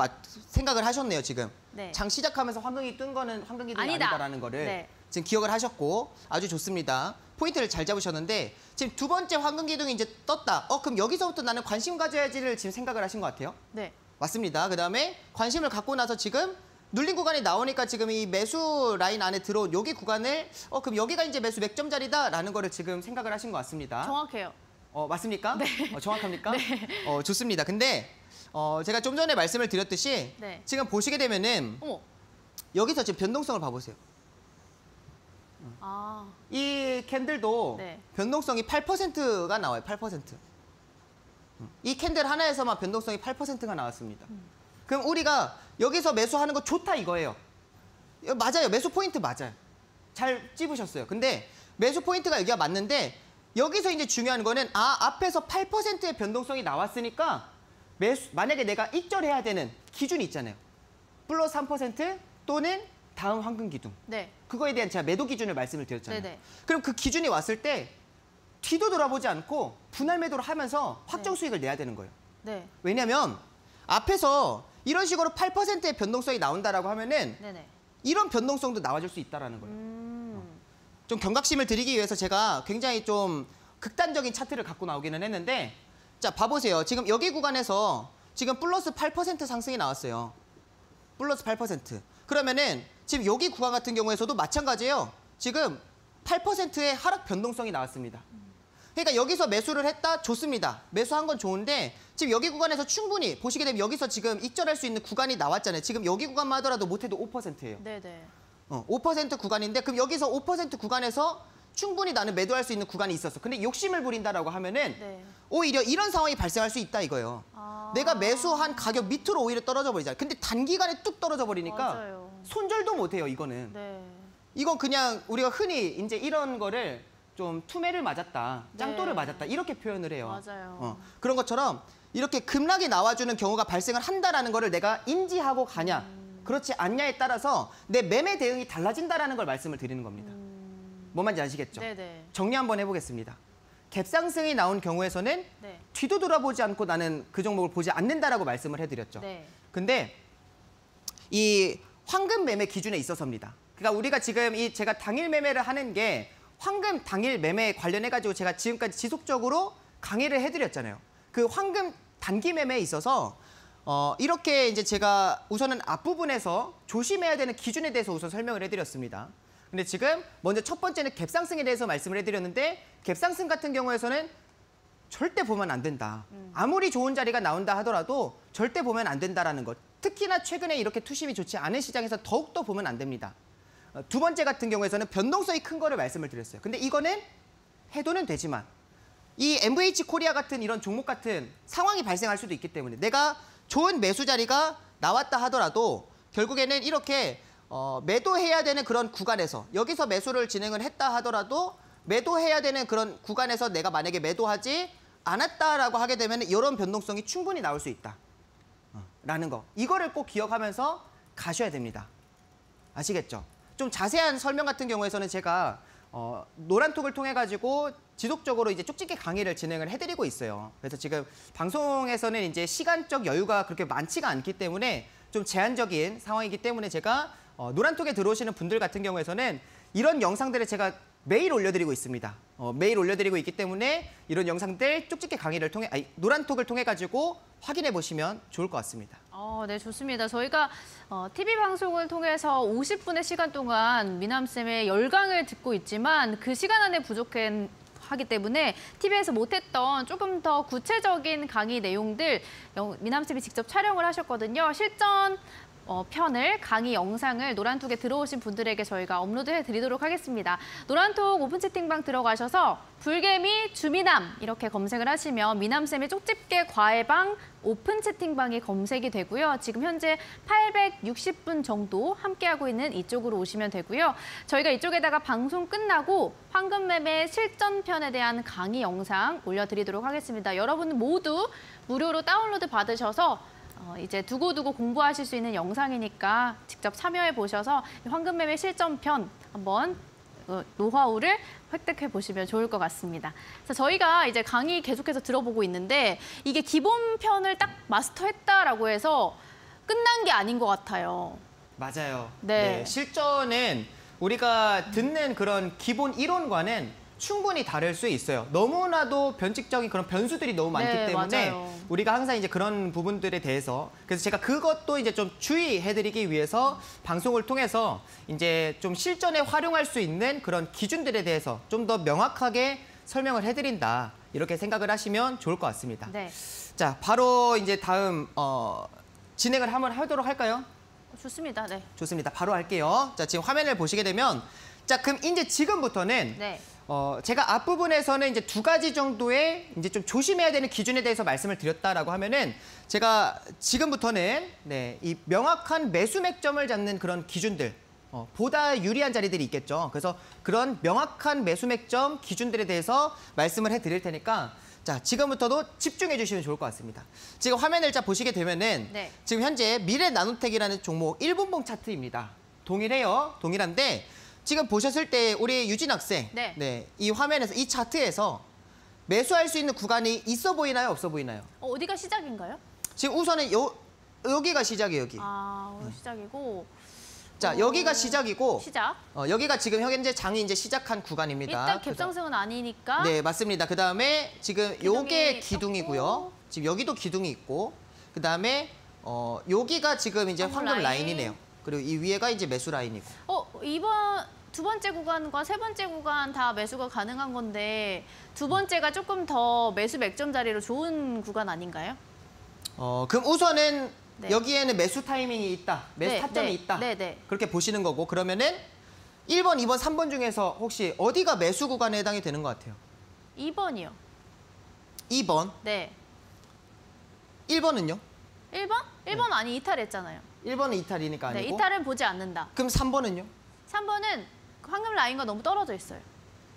생각을 하셨네요 지금. 네. 장 시작하면서 황금이 뜬 거는 황금 기둥이 아니다. 아니다라는 거를 네. 지금 기억을 하셨고 아주 좋습니다. 포인트를 잘 잡으셨는데 지금 두 번째 황금 기둥이 이제 떴다. 그럼 여기서부터 나는 관심 가져야지를 지금 생각을 하신 것 같아요. 네. 맞습니다. 그다음에 관심을 갖고 나서 지금 눌린 구간이 나오니까 지금 이 매수 라인 안에 들어온 여기 구간을 그럼 여기가 이제 매수 맥점 자리다라는 거를 지금 생각을 하신 것 같습니다. 정확해요. 맞습니까? 네. 정확합니까? 네. 좋습니다. 근데 제가 좀 전에 말씀을 드렸듯이 네. 지금 보시게 되면은 어머. 여기서 지금 변동성을 봐보세요. 아, 이 캔들도 네. 변동성이 8%가 나와요. 8%. 이 캔들 하나에서만 변동성이 8%가 나왔습니다. 그럼 우리가 여기서 매수하는 거 좋다 이거예요. 맞아요. 매수 포인트 맞아요. 잘 찝으셨어요. 근데 매수 포인트가 여기가 맞는데 여기서 이제 중요한 거는 앞에서 8%의 변동성이 나왔으니까 만약에 내가 익절해야 되는 기준이 있잖아요. 플러스 3% 또는 다음 황금 기둥. 네. 그거에 대한 제가 매도 기준을 말씀을 드렸잖아요. 네네. 그럼 그 기준이 왔을 때 뒤도 돌아보지 않고 분할 매도를 하면서 확정 수익을 내야 되는 거예요. 네. 왜냐하면 앞에서 이런 식으로 8%의 변동성이 나온다라고 하면은 네네. 이런 변동성도 나와줄 수 있다라는 거예요. 좀 경각심을 드리기 위해서 제가 굉장히 좀 극단적인 차트를 갖고 나오기는 했는데 자 봐보세요. 지금 여기 구간에서 지금 플러스 8% 상승이 나왔어요. 플러스 8%. 그러면은 지금 여기 구간 같은 경우에서도 마찬가지예요. 지금 8%의 하락 변동성이 나왔습니다. 그러니까 여기서 매수를 했다? 좋습니다. 매수한 건 좋은데 지금 여기 구간에서 충분히 보시게 되면 여기서 지금 익절할 수 있는 구간이 나왔잖아요. 지금 여기 구간만 하더라도 못해도 5%예요. 네네. 5% 구간인데 그럼 여기서 5% 구간에서 충분히 나는 매도할 수 있는 구간이 있었어. 근데 욕심을 부린다라고 하면은 네. 오히려 이런 상황이 발생할 수 있다 이거예요. 내가 매수한 가격 밑으로 오히려 떨어져 버리잖아요. 근데 단기간에 뚝 떨어져 버리니까 맞아요. 손절도 못해요 이거는. 네. 이건 그냥 우리가 흔히 이제 이런 거를 좀 투매를 맞았다, 짱돌을 네. 맞았다 이렇게 표현을 해요. 맞아요. 그런 것처럼 이렇게 급락이 나와주는 경우가 발생을 한다라는 거를 내가 인지하고 가냐, 그렇지 않냐에 따라서 내 매매 대응이 달라진다라는 걸 말씀을 드리는 겁니다. 뭔 말인지 아시겠죠? 네네. 정리 한번 해보겠습니다. 갭상승이 나온 경우에서는 네. 뒤도 돌아보지 않고 나는 그 종목을 보지 않는다라고 말씀을 해드렸죠. 네. 근데 이 황금 매매 기준에 있어서입니다. 그러니까 우리가 지금 제가 당일 매매를 하는 게 황금 당일 매매에 관련해가지고 제가 지금까지 지속적으로 강의를 해드렸잖아요. 그 황금 단기 매매에 있어서 이렇게 이제 제가 우선은 앞부분에서 조심해야 되는 기준에 대해서 우선 설명을 해드렸습니다. 근데 지금 먼저 첫 번째는 갭상승에 대해서 말씀을 해드렸는데 갭상승 같은 경우에서는 절대 보면 안 된다. 아무리 좋은 자리가 나온다 하더라도 절대 보면 안 된다라는 것. 특히나 최근에 이렇게 투심이 좋지 않은 시장에서 더욱더 보면 안 됩니다. 두 번째 같은 경우에서는 변동성이 큰 거를 말씀을 드렸어요. 근데 이거는 해도는 되지만 이 MVH 코리아 같은 이런 종목 같은 상황이 발생할 수도 있기 때문에 내가 좋은 매수 자리가 나왔다 하더라도 결국에는 이렇게 매도해야 되는 그런 구간에서 여기서 매수를 진행을 했다 하더라도 매도해야 되는 그런 구간에서 내가 만약에 매도하지 않았다라고 하게 되면 이런 변동성이 충분히 나올 수 있다. 라는 거. 이거를 꼭 기억하면서 가셔야 됩니다. 아시겠죠? 좀 자세한 설명 같은 경우에서는 제가 노란톡을 통해 가지고 지속적으로 이제 쪽집게 강의를 진행을 해드리고 있어요. 그래서 지금 방송에서는 이제 시간적 여유가 그렇게 많지가 않기 때문에 좀 제한적인 상황이기 때문에 제가 노란톡에 들어오시는 분들 같은 경우에서는 이런 영상들을 제가 매일 올려드리고 있습니다. 매일 올려드리고 있기 때문에 이런 영상들 쪽집게 강의를 통해 노란톡을 통해 가지고 확인해 보시면 좋을 것 같습니다. 네, 좋습니다. 저희가 TV 방송을 통해서 50분의 시간 동안 미남쌤의 열강을 듣고 있지만 그 시간 안에 부족하기 때문에 TV에서 못했던 조금 더 구체적인 강의 내용들 미남쌤이 직접 촬영을 하셨거든요. 실전 편을 강의 영상을 노란톡에 들어오신 분들에게 저희가 업로드해 드리도록 하겠습니다. 노란톡 오픈 채팅방 들어가셔서 불개미 주미남 이렇게 검색을 하시면 미남쌤의 쪽집게 과외방 오픈 채팅방이 검색이 되고요. 지금 현재 860분 정도 함께하고 있는 이쪽으로 오시면 되고요. 저희가 이쪽에다가 방송 끝나고 황금매매 실전편에 대한 강의 영상 올려드리도록 하겠습니다. 여러분 모두 무료로 다운로드 받으셔서 이제 두고두고 공부하실 수 있는 영상이니까 직접 참여해 보셔서 황금 매매 실전편 한번 노하우를 획득해 보시면 좋을 것 같습니다. 그래서 저희가 이제 강의 계속해서 들어보고 있는데 이게 기본편을 딱 마스터했다라고 해서 끝난 게 아닌 것 같아요. 맞아요. 네. 실전은 우리가 듣는 그런 기본 이론과는 충분히 다를 수 있어요. 너무나도 변칙적인 그런 변수들이 너무 많기 네, 때문에 맞아요. 우리가 항상 이제 그런 부분들에 대해서 그래서 제가 그것도 이제 좀 주의해드리기 위해서 방송을 통해서 이제 좀 실전에 활용할 수 있는 그런 기준들에 대해서 좀 더 명확하게 설명을 해드린다 이렇게 생각을 하시면 좋을 것 같습니다. 네, 자, 바로 이제 다음 진행을 한번 하도록 할까요? 좋습니다. 네. 좋습니다. 바로 할게요. 자, 지금 화면을 보시게 되면 자, 그럼 이제 지금부터는 네. 제가 앞부분에서는 이제 2가지 정도의 이제 좀 조심해야 되는 기준에 대해서 말씀을 드렸다라고 하면은 제가 지금부터는 네, 이 명확한 매수 맥점을 잡는 그런 기준들 보다 유리한 자리들이 있겠죠. 그래서 그런 명확한 매수 맥점 기준들에 대해서 말씀을 해드릴 테니까 자, 지금부터도 집중해 주시면 좋을 것 같습니다. 지금 화면을 자 보시게 되면은 네. 지금 현재 미래나노텍이라는 종목 1분봉 차트입니다. 동일해요. 동일한데 지금 보셨을 때 우리 유진 학생 네. 이 화면에서 이 차트에서 매수할 수 있는 구간이 있어 보이나요? 없어 보이나요? 어디가 시작인가요? 지금 우선은 여기가 시작이에요. 여기. 시작이고. 자, 여기가 시작이고 시작. 여기가 지금 현재 장이 이제 시작한 구간입니다. 일단 갭상승은 아니니까. 네, 맞습니다. 그다음에 지금 요게 기둥이 기둥이고요. 떴고. 지금 여기도 기둥이 있고 그다음에 여기가 지금 이제 황금 황금 라인. 라인이네요. 그리고 이 위에가 이제 매수 라인이고. 두 번째 구간과 세 번째 구간 다 매수가 가능한 건데 두 번째가 조금 더 매수 맥점 자리로 좋은 구간 아닌가요? 그럼 우선은 네. 여기에는 매수 타이밍이 있다. 매수 네, 타점이 네, 있다. 네, 네. 그렇게 보시는 거고 그러면은 1번, 2번, 3번 중에서 혹시 어디가 매수 구간에 해당이 되는 것 같아요? 2번이요. 2번. 네. 1번은요? 1번? 1번 아니 이탈했잖아요. 1번은 이탈이니까 네, 아니고. 이탈은 보지 않는다. 그럼 3번은요? 3번은 황금 라인과 너무 떨어져 있어요.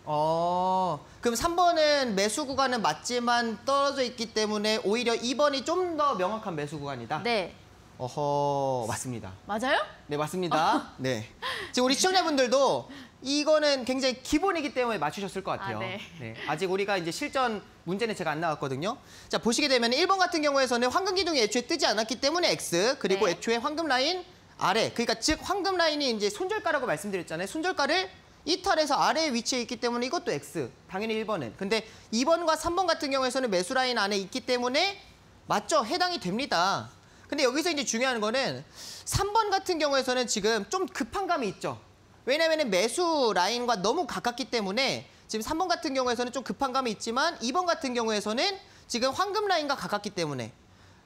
그럼 3번은 매수 구간은 맞지만 떨어져 있기 때문에 오히려 2번이 좀 더 명확한 매수 구간이다? 네. 어허, 맞습니다. 맞아요? 네, 맞습니다. 네. 지금 우리 시청자분들도 이거는 굉장히 기본이기 때문에 맞추셨을 것 같아요. 네. 아직 우리가 이제 실전 문제는 제가 안 나왔거든요. 자, 보시게 되면 1번 같은 경우에서는 황금 기둥이 애초에 뜨지 않았기 때문에 X, 그리고 네. 애초에 황금 라인 아래, 그러니까 즉 황금 라인이 이제 손절가라고 말씀드렸잖아요. 손절가를 이탈해서 아래에 위치해 있기 때문에 이것도 X, 당연히 1번은. 근데 2번과 3번 같은 경우에서는 매수 라인 안에 있기 때문에 맞죠? 해당이 됩니다. 근데 여기서 이제 중요한 거는 3번 같은 경우에서는 지금 좀 급한 감이 있죠. 왜냐하면 매수 라인과 너무 가깝기 때문에 지금 3번 같은 경우에서는 좀 급한 감이 있지만 2번 같은 경우에서는 지금 황금 라인과 가깝기 때문에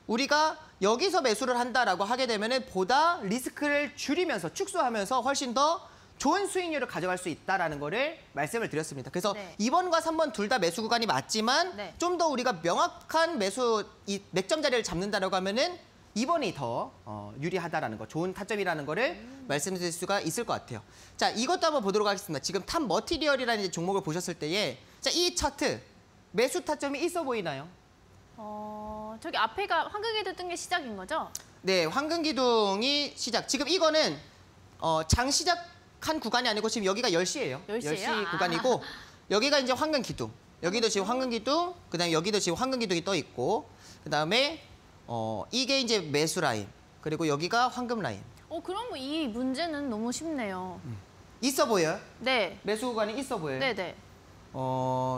우리가 여기서 매수를 한다라고 하게 되면은 보다 리스크를 줄이면서 축소하면서 훨씬 더 좋은 수익률을 가져갈 수 있다라는 거를 말씀을 드렸습니다. 그래서 네. 2번과 3번 둘 다 매수 구간이 맞지만 네. 좀 더 우리가 명확한 매수 이 맥점 자리를 잡는다라고 하면은 2번이 더 유리하다라는 거, 좋은 타점이라는 거를 말씀드릴 수가 있을 것 같아요. 자, 이것도 한번 보도록 하겠습니다. 지금 탑 머티리얼이라는 종목을 보셨을 때에 자, 이 차트 매수 타점이 있어 보이나요? 저기 앞에가 황금기둥 뜬 게 시작인 거죠? 네, 황금 기둥이 시작. 지금 이거는 장 시작한 구간이 아니고 지금 여기가 10시예요. 10시 예요? 10시 구간이고 여기가 이제 황금 기둥. 여기도 지금 황금 기둥, 그다음에 여기도 지금 황금 기둥이 떠 있고 그다음에 이게 이제 매수 라인. 그리고 여기가 황금 라인. 그럼 이 문제는 너무 쉽네요. 있어 보여요? 네. 매수 구간이 있어 보여요? 네네.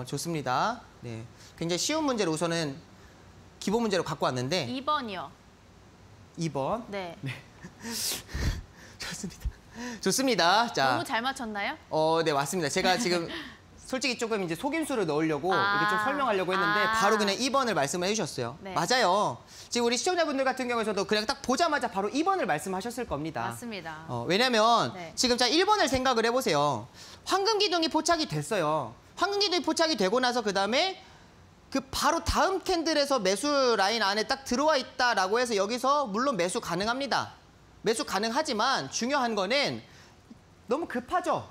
좋습니다. 네. 굉장히 쉬운 문제를 우선은 기본 문제로 갖고 왔는데 2번이요. 2번. 네. 좋습니다. 좋습니다. 자. 너무 잘 맞췄나요? 네, 맞습니다. 제가 지금 솔직히 조금 이제 속임수를 넣으려고 이렇게 좀 설명하려고 했는데 바로 그냥 2번을 말씀을 해주셨어요. 네. 맞아요. 지금 우리 시청자분들 같은 경우에서도 그냥 딱 보자마자 바로 2번을 말씀하셨을 겁니다. 맞습니다. 왜냐면 네. 지금 자 1번을 생각을 해보세요. 황금 기둥이 포착이 됐어요. 황금 기둥이 포착이 되고 나서 그다음에 그 바로 다음 캔들에서 매수 라인 안에 딱 들어와 있다라고 해서 여기서 물론 매수 가능합니다. 매수 가능하지만 중요한 거는 너무 급하죠.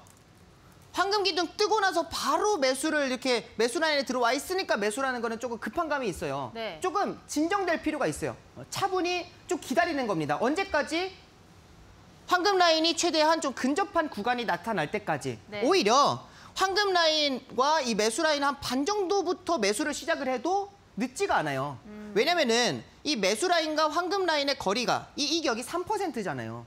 황금 기둥 뜨고 나서 바로 매수를 이렇게 매수 라인에 들어와 있으니까 매수라는 거는 조금 급한 감이 있어요. 네. 조금 진정될 필요가 있어요. 차분히 좀 기다리는 겁니다. 언제까지? 황금 라인이 최대한 좀 근접한 구간이 나타날 때까지. 네. 오히려 황금 라인과 이 매수 라인 한 반 정도부터 매수를 시작을 해도 늦지가 않아요. 왜냐면은 이 매수 라인과 황금 라인의 거리가 이 이격이 3%잖아요.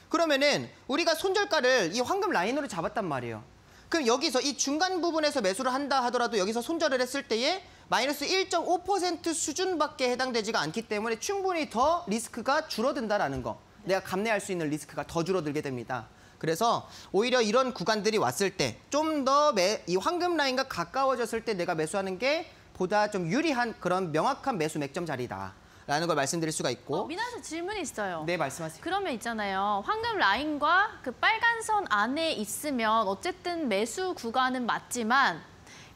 그러면은 우리가 손절가를 이 황금 라인으로 잡았단 말이에요. 그럼 여기서 이 중간 부분에서 매수를 한다 하더라도 여기서 손절을 했을 때에 마이너스 1.5% 수준밖에 해당되지가 않기 때문에 충분히 더 리스크가 줄어든다라는 거. 내가 감내할 수 있는 리스크가 더 줄어들게 됩니다. 그래서 오히려 이런 구간들이 왔을 때 좀 더 이 황금 라인과 가까워졌을 때 내가 매수하는 게 보다 좀 유리한 그런 명확한 매수 맥점 자리다라는 걸 말씀드릴 수가 있고. 민아 씨 질문이 있어요. 네, 말씀하세요. 그러면 있잖아요. 황금 라인과 그 빨간 선 안에 있으면 어쨌든 매수 구간은 맞지만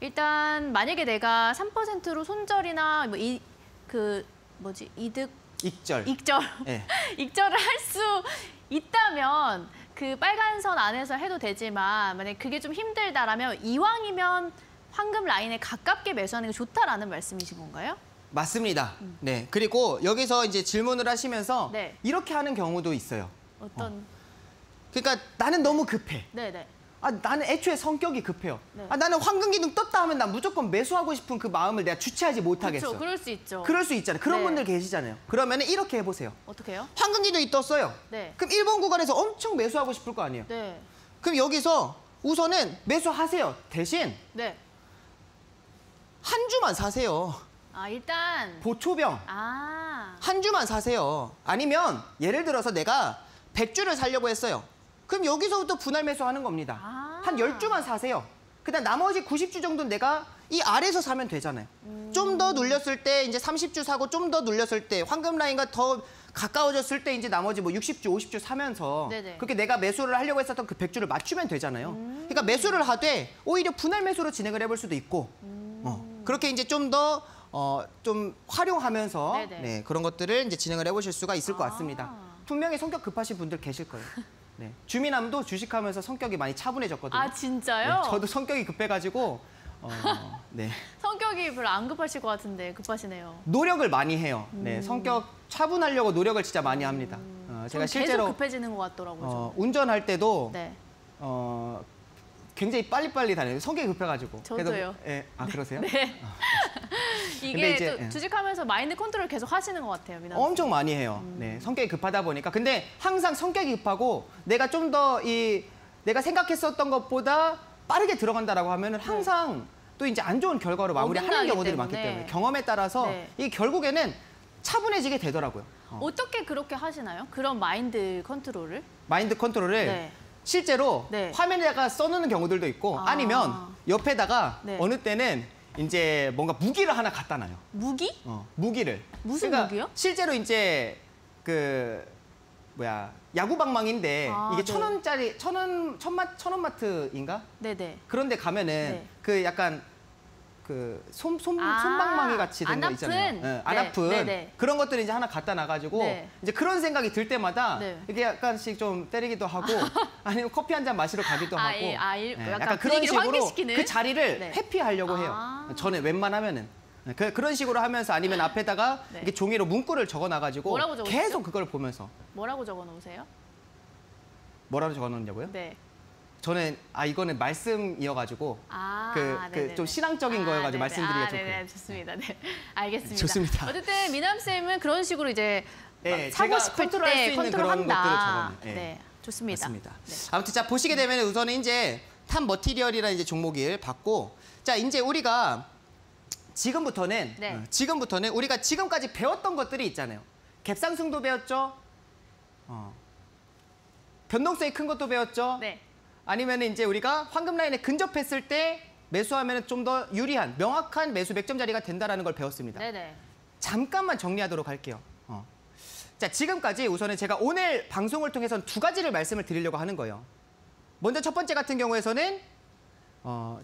일단 만약에 내가 3%로 손절이나 뭐 이득 익절. 네. 익절을 할 수 있다면 그 빨간 선 안에서 해도 되지만 만약에 그게 좀 힘들다라면 이왕이면 황금 라인에 가깝게 매수하는 게 좋다라는 말씀이신 건가요? 맞습니다. 네. 그리고 여기서 이제 질문을 하시면서 네. 이렇게 하는 경우도 있어요. 어떤? 그러니까 나는 너무 급해. 네네. 나는 애초에 성격이 급해요. 네. 나는 황금 기둥 떴다 하면 난 무조건 매수하고 싶은 그 마음을 내가 주체하지 못하겠어. 그렇죠. 그럴 수 있죠. 그럴 수 있잖아요. 그런 네. 분들 계시잖아요. 그러면 이렇게 해보세요. 어떻게 해요? 황금 기둥이 떴어요. 네. 그럼 1번 구간에서 엄청 매수하고 싶을 거 아니에요. 네. 그럼 여기서 우선은 매수하세요. 대신 네. 한 주만 사세요. 아, 일단. 보초병. 한 주만 사세요. 아니면 예를 들어서 내가 100주를 사려고 했어요. 그럼 여기서부터 분할 매수하는 겁니다. 한 10주만 사세요. 그다음 나머지 90주 정도는 내가 이 아래에서 사면 되잖아요. 좀 더 눌렸을 때 이제 30주 사고 좀 더 눌렸을 때 황금 라인과 더 가까워졌을 때 이제 나머지 뭐 60주, 50주 사면서 네네. 그렇게 내가 매수를 하려고 했었던 그 100주를 맞추면 되잖아요. 그러니까 매수를 하되 오히려 분할 매수로 진행을 해볼 수도 있고 그렇게 이제 좀 더 좀 활용하면서 네네. 네, 그런 것들을 이제 진행을 해보실 수가 있을 것 같습니다. 분명히 성격 급하신 분들 계실 거예요. 네. 주민함도 주식하면서 성격이 많이 차분해졌거든요. 아, 진짜요? 네, 저도 성격이 급해가지고 네. 성격이 별로 안 급하실 것 같은데 급하시네요. 노력을 많이 해요. 네, 성격 차분하려고 노력을 진짜 많이 합니다. 제가 실제로 계속 급해지는 것 같더라고요. 운전할 때도 네. 굉장히 빨리빨리 다녀요. 성격이 급해가지고. 저도요. 그러세요? 네. 근데 이게 이제, 또 주식하면서 마인드 컨트롤 계속 하시는 것 같아요, 미나 씨. 엄청 많이 해요. 네, 성격이 급하다 보니까. 근데 항상 성격이 급하고 내가 좀 더 내가 생각했었던 것보다 빠르게 들어간다라고 하면은 항상 또 이제 안 좋은 결과로 마무리하는 어긋나기 경우들이 많기 때문에. 때문에 경험에 따라서 네. 이 결국에는 차분해지게 되더라고요. 어떻게 그렇게 하시나요? 그런 마인드 컨트롤을? 마인드 컨트롤을 네. 실제로 네. 화면에다가 써놓는 경우들도 있고 아니면 옆에다가 네. 어느 때는 이제 뭔가 무기를 하나 갖다 놔요. 무기? 무기를. 무슨 그러니까 무기요? 실제로 이제 야구 방망인데 이게 네. 1,000원짜리 천원마트인가? 네네. 그런데 가면은 네. 그 약간 손방망이 같이 된 거 안 있잖아요. 아픈? 네, 안 네, 아픈 네네. 그런 것들을 이제 하나 갖다 놔가지고 네. 이제 그런 생각이 들 때마다 네. 이게 약간씩 좀 때리기도 하고 아니면 커피 한 잔 마시러 가기도 하고 약간 그런 분위기를 식으로 환기시키는? 그 자리를 네. 회피하려고 해요. 저는 웬만하면은. 그런 식으로 하면서 아니면 앞에다가 네. 이렇게 종이로 문구를 적어놔가지고 뭐라고 적어놓으세요? 계속 그걸 보면서 뭐라고 적어 놓으세요? 뭐라고 적어놓냐고요? 네. 저는 이거는 말씀이어가지고 좀 신앙적인 거여가지고 말씀드리기가 좀 네네, 그래요. 좋습니다. 네, 알겠습니다. 좋습니다. 어쨌든 미남 쌤은 그런 식으로 이제 네, 사고 제가 싶을 컨트롤할 수 때 있는 그런 컨트롤한다. 것들을 적어놔요. 네. 네, 좋습니다. 맞습니다. 네. 아무튼 자 보시게 되면 우선은 이제 탑 머티리얼이라는 이제 종목을 봤고 자 이제 우리가 지금부터는 우리가 지금까지 배웠던 것들이 있잖아요. 갭상승도 배웠죠. 변동성이 큰 것도 배웠죠. 네. 아니면 이제 우리가 황금 라인에 근접했을 때 매수하면 좀 더 유리한 명확한 매수 맥점 자리가 된다라는 걸 배웠습니다. 네네. 잠깐만 정리하도록 할게요. 자 지금까지 우선은 제가 오늘 방송을 통해서 두 가지를 말씀을 드리려고 하는 거예요. 먼저 첫 번째 같은 경우에서는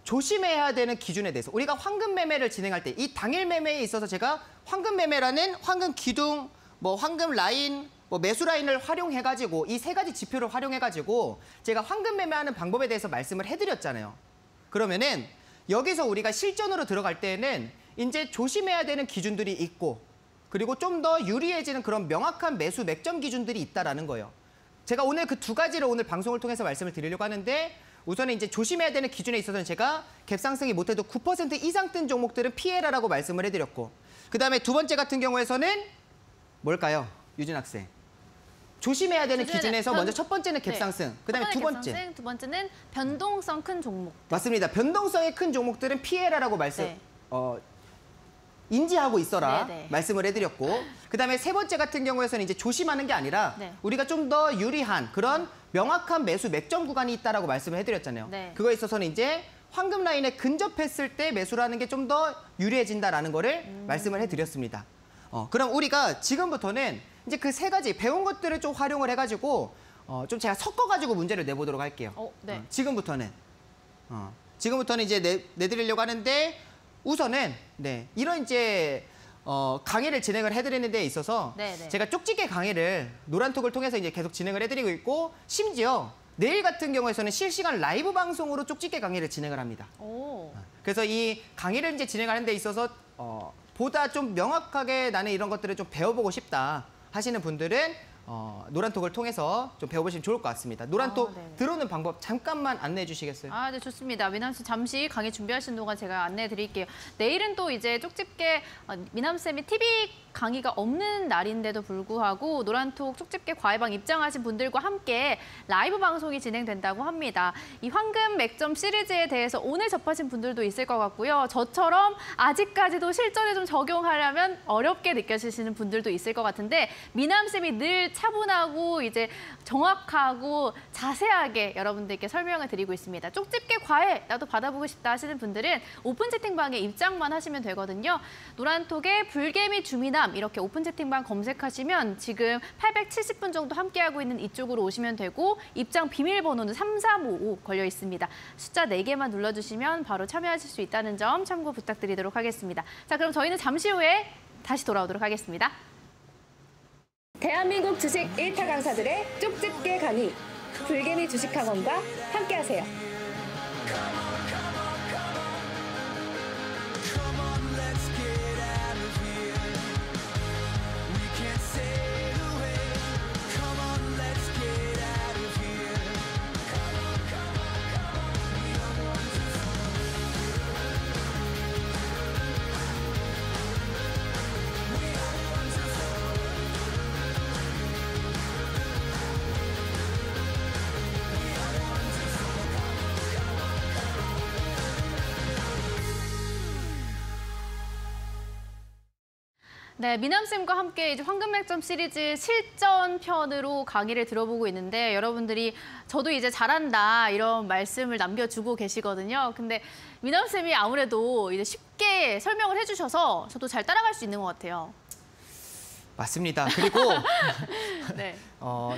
조심해야 되는 기준에 대해서 우리가 황금 매매를 진행할 때 이 당일 매매에 있어서 제가 황금 매매라는 황금 기둥, 뭐 황금 라인, 뭐 매수 라인을 활용해가지고 이 세 가지 지표를 활용해가지고 제가 황금 매매하는 방법에 대해서 말씀을 해드렸잖아요. 그러면은 여기서 우리가 실전으로 들어갈 때에는 이제 조심해야 되는 기준들이 있고 그리고 좀 더 유리해지는 그런 명확한 매수 맥점 기준들이 있다라는 거예요. 제가 오늘 그 두 가지를 오늘 방송을 통해서 말씀을 드리려고 하는데 우선은 이제 조심해야 되는 기준에 있어서는 제가 갭상승이 못해도 9% 이상 뜬 종목들은 피해라라고 말씀을 해드렸고 그다음에 두 번째 같은 경우에서는 뭘까요? 유진 학생. 조심해야 되는 기준에서 먼저 첫 번째는 갭상승, 그다음에 두 번째. 갭상승, 두 번째는 변동성 큰 종목. 맞습니다. 변동성이 큰 종목들은 피해라라고 말씀 인지하고 있어라 말씀을 해드렸고 그다음에 세 번째 같은 경우에서는 이제 조심하는 게 아니라 우리가 좀 더 유리한 그런 명확한 매수 맥점 구간이 있다라고 말씀을 해드렸잖아요. 그거에 있어서는 이제 황금 라인에 근접했을 때 매수라는 게 좀 더 유리해진다라는 거를 말씀을 해드렸습니다. 그럼 우리가 지금부터는 이제 그 세 가지 배운 것들을 좀 활용을 해가지고 좀 제가 섞어가지고 문제를 내보도록 할게요. 지금부터는 이제 내드리려고 하는데 우선은 이런 이제 강의를 진행을 해드리는 데 있어서 제가 쪽집게 강의를 노란톡을 통해서 이제 계속 진행을 해드리고 있고 심지어 내일 같은 경우에서는 실시간 라이브 방송으로 쪽집게 강의를 진행을 합니다. 그래서 이 강의를 이제 진행하는 데 있어서 보다 좀 명확하게 나는 이런 것들을 좀 배워보고 싶다 하시는 분들은 노란톡을 통해서 좀 배워보시면 좋을 것 같습니다. 노란톡 들어오는 방법 잠깐만 안내해 주시겠어요? 네, 좋습니다. 미남 씨 잠시 강의 준비하시는 동안 제가 안내해 드릴게요. 내일은 또 이제 쪽집게 미남쌤이 TV 강의가 없는 날인데도 불구하고 노란톡 쪽집게 과외방 입장하신 분들과 함께 라이브 방송이 진행된다고 합니다. 이 황금 맥점 시리즈에 대해서 오늘 접하신 분들도 있을 것 같고요. 저처럼 아직까지도 실전에 좀 적용하려면 어렵게 느껴지시는 분들도 있을 것 같은데 미남쌤이 늘 차분하고 이제 정확하고 자세하게 여러분들께 설명을 드리고 있습니다. 쪽집게 과외 나도 받아보고 싶다 하시는 분들은 오픈 채팅방에 입장만 하시면 되거든요. 노란톡의 불개미 주미남 이렇게 오픈 채팅방 검색하시면 지금 870분 정도 함께하고 있는 이쪽으로 오시면 되고 입장 비밀번호는 3355 걸려 있습니다. 숫자 4개만 눌러주시면 바로 참여하실 수 있다는 점 참고 부탁드리도록 하겠습니다. 자, 그럼 저희는 잠시 후에 다시 돌아오도록 하겠습니다. 대한민국 주식 1타 강사들의 쪽집게 강의, 불개미 주식학원과 함께하세요. 네, 미남쌤과 함께 이제 황금 맥점 시리즈 실전 편으로 강의를 들어보고 있는데 여러분들이 저도 이제 잘한다 이런 말씀을 남겨주고 계시거든요. 근데 미남쌤이 아무래도 이제 쉽게 설명을 해주셔서 저도 잘 따라갈 수 있는 것 같아요. 맞습니다. 그리고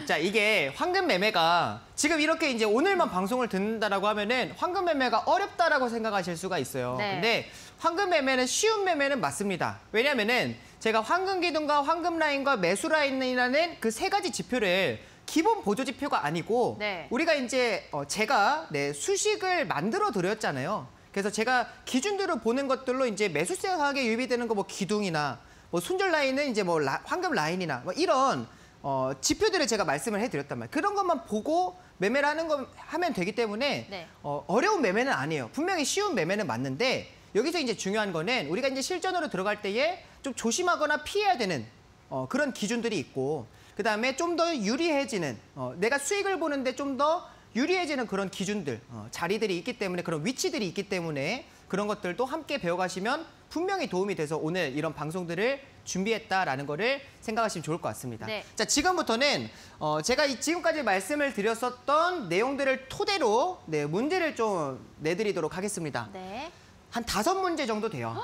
자 이게 황금 매매가 지금 이렇게 이제 오늘만 방송을 듣는다라고 하면은 황금 매매가 어렵다라고 생각하실 수가 있어요. 근데 황금 매매는 쉬운 매매는 맞습니다. 왜냐면은 제가 황금 기둥과 황금 라인과 매수 라인이라는 그 세 가지 지표를 기본 보조 지표가 아니고 우리가 이제 제가 수식을 만들어 드렸잖아요. 그래서 제가 기준들을 보는 것들로 이제 매수세 강하게 유입되는 거 뭐 기둥이나 뭐 손절 라인은 이제 뭐 황금 라인이나 뭐 이런 지표들을 제가 말씀을 해드렸단 말이에요. 그런 것만 보고 매매를 하는 거 하면 되기 때문에 어려운 매매는 아니에요. 분명히 쉬운 매매는 맞는데 여기서 이제 중요한 거는 우리가 이제 실전으로 들어갈 때에 좀 조심하거나 피해야 되는 그런 기준들이 있고 그다음에 좀 더 유리해지는 내가 수익을 보는데 좀 더 유리해지는 그런 기준들, 자리들이 있기 때문에 그런 위치들이 있기 때문에 그런 것들도 함께 배워가시면 분명히 도움이 돼서 오늘 이런 방송들을 준비했다라는 거를 생각하시면 좋을 것 같습니다. 자, 지금부터는 제가 지금까지 말씀을 드렸었던 내용들을 토대로 문제를 좀 내드리도록 하겠습니다. 한 5문제 정도 돼요.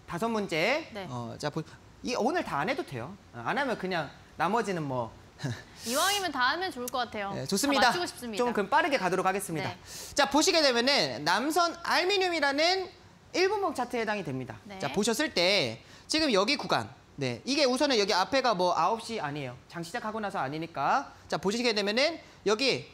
5문제. 자, 오늘 다 안 해도 돼요. 안 하면 그냥 나머지는 뭐 이왕이면 다 하면 좋을 것 같아요. 좋습니다. 다 맞추고 싶습니다. 좀 그럼 빠르게 가도록 하겠습니다. 자, 보시게 되면은 남선 알루미늄이라는 1분봉 차트에 해당이 됩니다. 자, 보셨을 때 지금 여기 구간 네, 이게 우선은 여기 앞에가 뭐 9시 아니에요. 장 시작하고 나서 아니니까. 자, 보시게 되면은 여기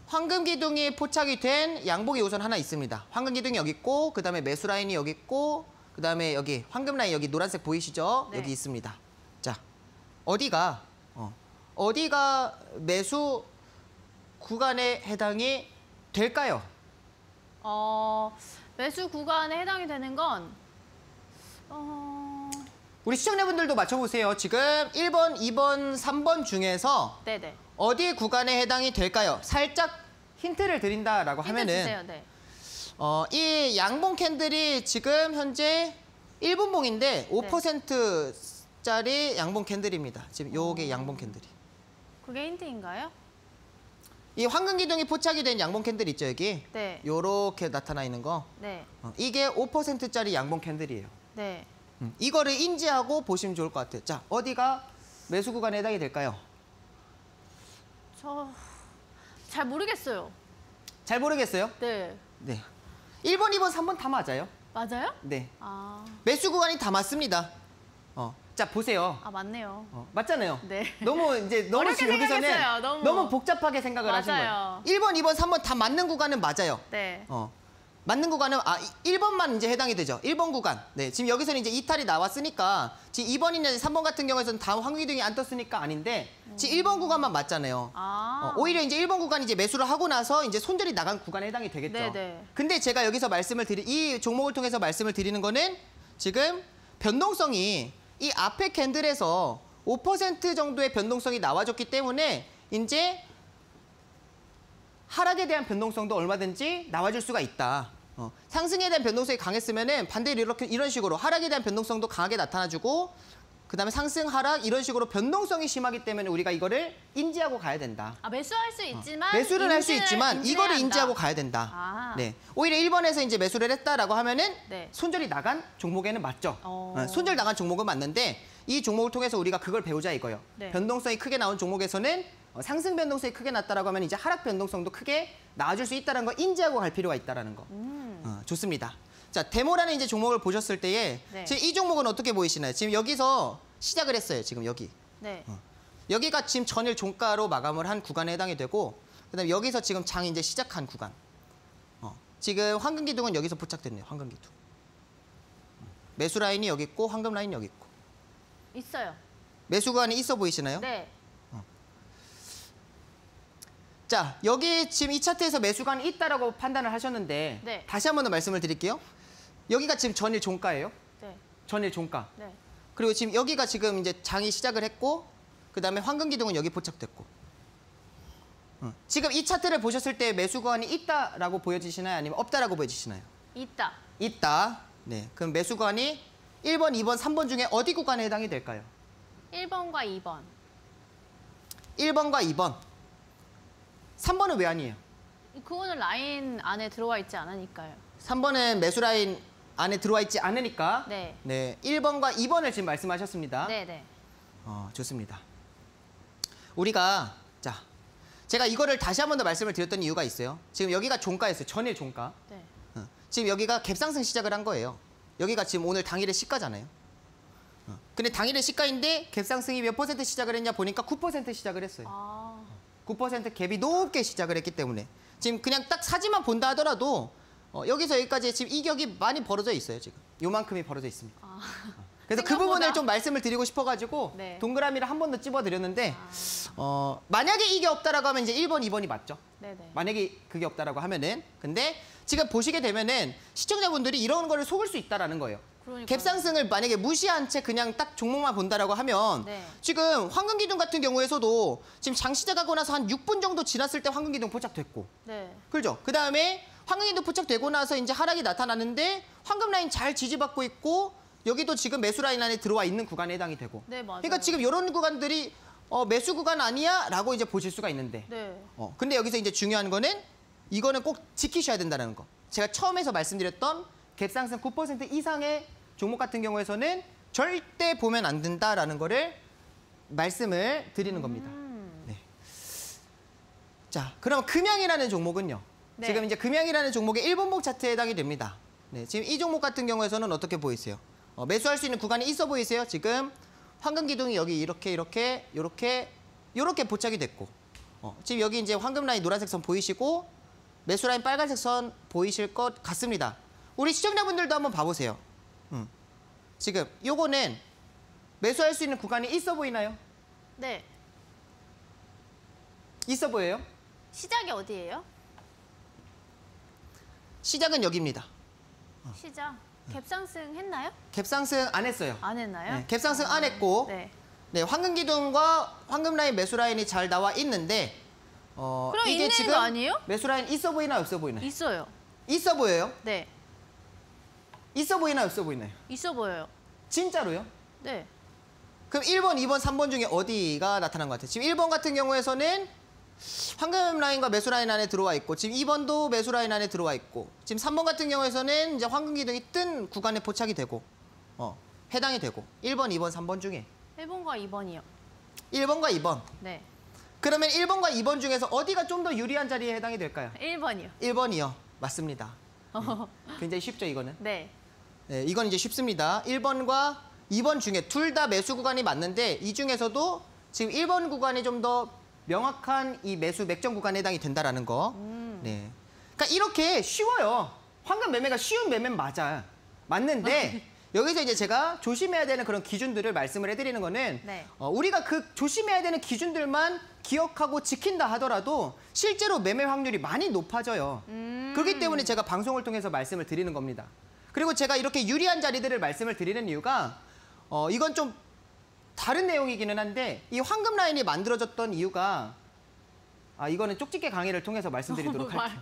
황금 기둥이 포착이 된 양봉이 우선 하나 있습니다. 황금 기둥이 여기 있고, 그 다음에 매수 라인이 여기 있고, 그 다음에 여기 황금 라인 여기 노란색 보이시죠? 네. 여기 있습니다. 자, 어디가 매수 구간에 해당이 될까요? 매수 구간에 해당이 되는 건 우리 시청자분들도 맞춰보세요. 지금 1번, 2번, 3번 중에서 네네. 어디 구간에 해당이 될까요? 살짝 힌트를 드린다라고 힌트 하면은 주세요. 네. 이 양봉 캔들이 지금 현재 1분봉인데 5%짜리 양봉 캔들입니다. 지금 요게 양봉 캔들이. 그게 힌트인가요? 이 황금 기둥이 포착이 된 양봉 캔들 있죠, 여기? 네. 요렇게 나타나 있는 거. 네. 이게 5%짜리 양봉 캔들이에요. 네. 이거를 인지하고 보시면 좋을 것 같아요. 자, 어디가 매수 구간에 해당이 될까요? 저 잘 모르겠어요. 잘 모르겠어요? 네. 네. 1번, 2번, 3번 다 맞아요. 맞아요? 네. 아, 매수 구간이 다 맞습니다. 자, 보세요. 맞네요. 맞잖아요. 네. 너무 이제 너무 어렵게 지금 여기서는 생각했어요. 너무. 복잡하게 생각을 하신 맞아요. 거예요. 1번, 2번, 3번 다 맞는 구간은 맞아요. 네. 맞는 구간은 1번만 이제 해당이 되죠. 1번 구간. 네, 지금 여기서는 이제 이탈이 나왔으니까 지금 2번이나 3번 같은 경우에는 다음 황금 기둥이 안 떴으니까 아닌데 지금 1번 구간만 맞잖아요. 오히려 이제 1번 구간이 이제 매수를 하고 나서 이제 손절이 나간 구간에 해당이 되겠죠. 네네. 근데 제가 여기서 이 종목을 통해서 말씀을 드리는 거는 지금 변동성이 이 앞에 캔들에서 5% 정도의 변동성이 나와줬기 때문에 이제 하락에 대한 변동성도 얼마든지 나와줄 수가 있다. 상승에 대한 변동성이 강했으면은 반대로 이런 식으로 하락에 대한 변동성도 강하게 나타나주고 그다음에 상승, 하락 이런 식으로 변동성이 심하기 때문에 우리가 이거를 인지하고 가야 된다. 매수할 수 있지만 매수를 할 수 있지만 이거를 인지해야 인지하고 한다. 가야 된다. 아. 네. 오히려 1번에서 이제 매수를 했다라고 하면은 네. 손절이 나간 종목에는 맞죠. 손절 나간 종목은 맞는데 이 종목을 통해서 우리가 그걸 배우자 이거예요. 네. 변동성이 크게 나온 종목에서는 상승 변동성이 크게 났다라고 하면 이제 하락 변동성도 크게 나와줄 수 있다는 거 인지하고 갈 필요가 있다라는 거. 좋습니다. 자, 데모라는 이제 종목을 보셨을 때에 네. 지금 이 종목은 어떻게 보이시나요? 지금 여기서 시작을 했어요. 지금 여기. 네. 여기가 지금 전일 종가로 마감을 한 구간에 해당이 되고 그다음에 여기서 지금 장이 이제 시작한 구간. 지금 황금 기둥은 여기서 포착됐네요. 황금 기둥. 매수 라인이 여기 있고 황금 라인이 여기 있고. 있어요. 매수 구간이 있어 보이시나요? 네. 자, 여기 지금 이 차트에서 매수 구간이 있다라고 판단을 하셨는데 네. 다시 한 번 더 말씀을 드릴게요. 여기가 지금 전일 종가예요. 네. 전일 종가. 네. 그리고 지금 여기가 지금 이제 장이 시작을 했고 그다음에 황금 기둥은 여기 포착됐고. 지금 이 차트를 보셨을 때 매수 구간이 있다라고 보여지시나요? 아니면 없다라고 보여지시나요? 있다. 있다. 네. 그럼 매수 구간이 1번, 2번, 3번 중에 어디 구간에 해당이 될까요? 1번과 2번. 1번과 2번. 3번은 왜 아니에요? 그거는 라인 안에 들어와 있지 않으니까요. 3번은 매수 라인 안에 들어와 있지 않으니까. 네. 네. 1번과 2번을 지금 말씀하셨습니다. 네네. 좋습니다. 우리가 자, 제가 이거를 다시 한 번 더 말씀을 드렸던 이유가 있어요. 지금 여기가 종가였어요. 전일 종가. 네. 지금 여기가 갭상승 시작을 한 거예요. 여기가 지금 오늘 당일의 시가잖아요. 근데 당일의 시가인데 갭상승이 몇 퍼센트 시작을 했냐 보니까 9% 시작을 했어요. 9% 갭이 높게 시작을 했기 때문에 지금 그냥 딱 사진만 본다 하더라도 여기서 여기까지 지금 이격이 많이 벌어져 있어요. 지금 요만큼이 벌어져 있습니다. 그래서 그 생각보다. 부분을 좀 말씀을 드리고 싶어가지고 네. 동그라미를 한 번 더 찝어드렸는데 만약에 이게 없다라고 하면 이제 1번, 2번이 맞죠. 네네. 만약에 그게 없다라고 하면은 근데 지금 보시게 되면은 시청자분들이 이런 거를 속을 수 있다라는 거예요. 그러니까요. 갭상승을 만약에 무시한 채 그냥 딱 종목만 본다라고 하면 네. 지금 황금 기둥 같은 경우에서도 지금 장 시작하고 나서 한 6분 정도 지났을 때 황금 기둥 포착됐고 네. 그렇죠? 그다음에 황금 기둥 포착되고 나서 이제 하락이 나타나는데 황금 라인 잘 지지받고 있고 여기도 지금 매수 라인 안에 들어와 있는 구간에 해당이 되고 네, 맞아요. 그러니까 지금 이런 구간들이 매수 구간 아니야? 라고 이제 보실 수가 있는데 네. 근데 여기서 이제 중요한 거는 이거는 꼭 지키셔야 된다는 거. 제가 처음에서 말씀드렸던 갭상승 9% 이상의 종목 같은 경우에서는 절대 보면 안 된다라는 거를 말씀을 드리는 겁니다. 네. 자, 그럼 금양이라는 종목은요. 네. 지금 이제 금양이라는 종목의 1분봉 차트에 해당이 됩니다. 네, 지금 이 종목 같은 경우에서는 어떻게 보이세요? 매수할 수 있는 구간이 있어 보이세요? 지금 황금 기둥이 여기 이렇게 포착이 됐고, 지금 여기 이제 황금 라인 노란색 선 보이시고 매수 라인 빨간색 선 보이실 것 같습니다. 우리 시청자분들도 한번 봐보세요. 지금 요거는 매수할 수 있는 구간이 있어 보이나요? 네. 있어 보여요? 시작이 어디예요? 시작은 여기입니다. 시작. 갭상승 했나요? 갭상승 안 했어요. 안 했나요? 네, 갭상승 안 했고, 네. 네, 황금 기둥과 황금 라인 매수 라인이 잘 나와 있는데, 그럼 이게 있는 지금 거 아니에요? 매수 라인 있어 보이나요, 없어 보이나요? 있어요. 있어 보여요? 네. 있어 보이나요, 없어 보이나요? 있어 보여요. 진짜로요? 네. 그럼 1번, 2번, 3번 중에 어디가 나타난 것 같아요? 지금 1번 같은 경우에서는 황금 라인과 매수 라인 안에 들어와 있고, 지금 2번도 매수 라인 안에 들어와 있고, 지금 3번 같은 경우에서는 이제 황금 기둥이 뜬 구간에 포착이 되고, 해당이 되고, 1번, 2번, 3번 중에 1번과 2번이요. 1번과 2번. 네. 그러면 1번과 2번 중에서 어디가 좀 더 유리한 자리에 해당이 될까요? 1번이요. 1번이요. 맞습니다. 굉장히 쉽죠, 이거는? 네. 네, 이건 이제 쉽습니다. 1번과 2번 중에 둘 다 매수 구간이 맞는데 이 중에서도 지금 1번 구간이 좀 더 명확한 이 매수 맥점 구간에 해당이 된다라는 거. 네. 그러니까 이렇게 쉬워요. 황금 매매가 쉬운 매매는 맞는데 여기서 이제 제가 조심해야 되는 그런 기준들을 말씀을 해드리는 거는 네. 우리가 그 조심해야 되는 기준들만 기억하고 지킨다 하더라도 실제로 매매 확률이 많이 높아져요. 그렇기 때문에 제가 방송을 통해서 말씀을 드리는 겁니다. 그리고 제가 이렇게 유리한 자리들을 말씀을 드리는 이유가 이건 좀 다른 내용이기는 한데 이 황금 라인이 만들어졌던 이유가 이거는 쪽집게 강의를 통해서 말씀드리도록 할게요.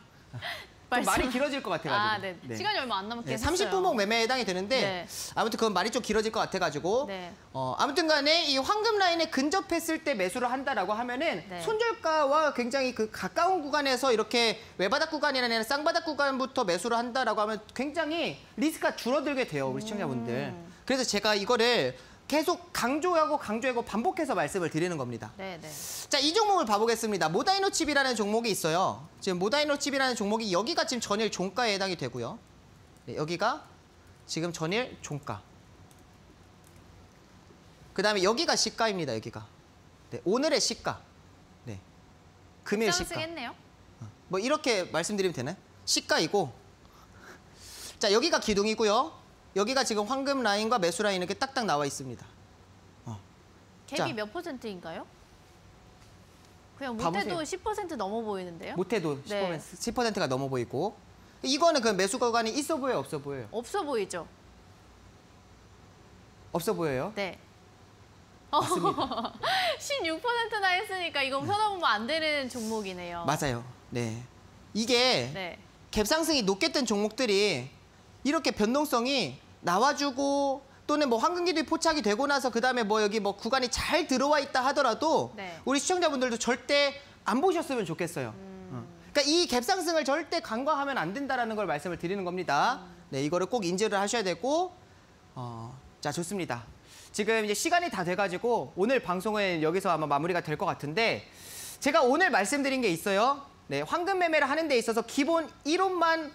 좀 말이 길어질 것 같아가지고. 네. 네. 시간이 얼마 안 남았긴 네, 했어요. 30분목 매매에 해당이 되는데 네. 아무튼 그건 말이 좀 길어질 것 같아가지고 네. 아무튼 간에 이 황금 라인에 근접했을 때 매수를 한다라고 하면은 네. 손절가와 굉장히 그 가까운 구간에서 이렇게 외바닥 구간이나 쌍바닥 구간부터 매수를 한다라고 하면 굉장히 리스크가 줄어들게 돼요, 우리 시청자분들. 그래서 제가 이거를 계속 강조하고 반복해서 말씀을 드리는 겁니다. 네, 네. 자, 이 종목을 봐보겠습니다. 모다이노 칩이라는 종목이 있어요. 지금 모다이노 칩이라는 종목이 여기가 지금 전일 종가에 해당이 되고요. 네, 여기가 지금 전일 종가. 그다음에 여기가 시가입니다. 여기가. 네, 오늘의 시가. 네. 금일 시가. 상승했네요. 뭐 이렇게 말씀드리면 되나요? 시가이고. 자, 여기가 기둥이고요. 여기가 지금 황금 라인과 매수 라인 이렇게 딱딱 나와 있습니다. 갭이 자. 몇 %인가요? 그냥 봐보세요. 못해도 10% 넘어 보이는데요? 못해도 네. 10%가 넘어 보이고. 이거는 그 매수 구간이 있어 보여요, 없어 보여요? 없어 보이죠? 없어 보여요? 네. 맞습니다. 16%나 했으니까 이건 펴다보면 안 되는 종목이네요. 맞아요. 네. 이게 네. 갭상승이 높게 뜬 종목들이 이렇게 변동성이 나와주고 또는 뭐 황금 기둥이 포착이 되고 나서 그다음에 뭐 여기 뭐 구간이 잘 들어와 있다 하더라도 네. 우리 시청자분들도 절대 안 보셨으면 좋겠어요. 그러니까 이 갭상승을 절대 간과하면 안 된다라는 걸 말씀을 드리는 겁니다. 네, 이거를 꼭 인지를 하셔야 되고 자, 좋습니다. 지금 이제 시간이 다 돼가지고 오늘 방송은 여기서 아마 마무리가 될 것 같은데 제가 오늘 말씀드린 게 있어요. 네, 황금 매매를 하는 데 있어서 기본 이론만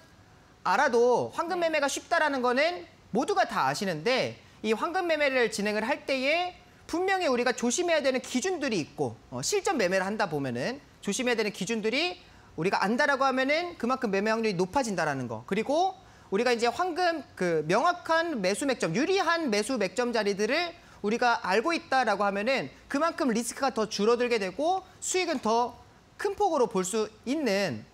알아도 황금 매매가 쉽다라는 거는 모두가 다 아시는데 이 황금 매매를 진행을 할 때에 분명히 우리가 조심해야 되는 기준들이 있고 실전 매매를 한다 보면은 조심해야 되는 기준들이 우리가 안다라고 하면은 그만큼 매매 확률이 높아진다라는 거. 그리고 우리가 이제 황금 그 명확한 매수 맥점, 유리한 매수 맥점 자리들을 우리가 알고 있다라고 하면은 그만큼 리스크가 더 줄어들게 되고 수익은 더 큰 폭으로 볼 수 있는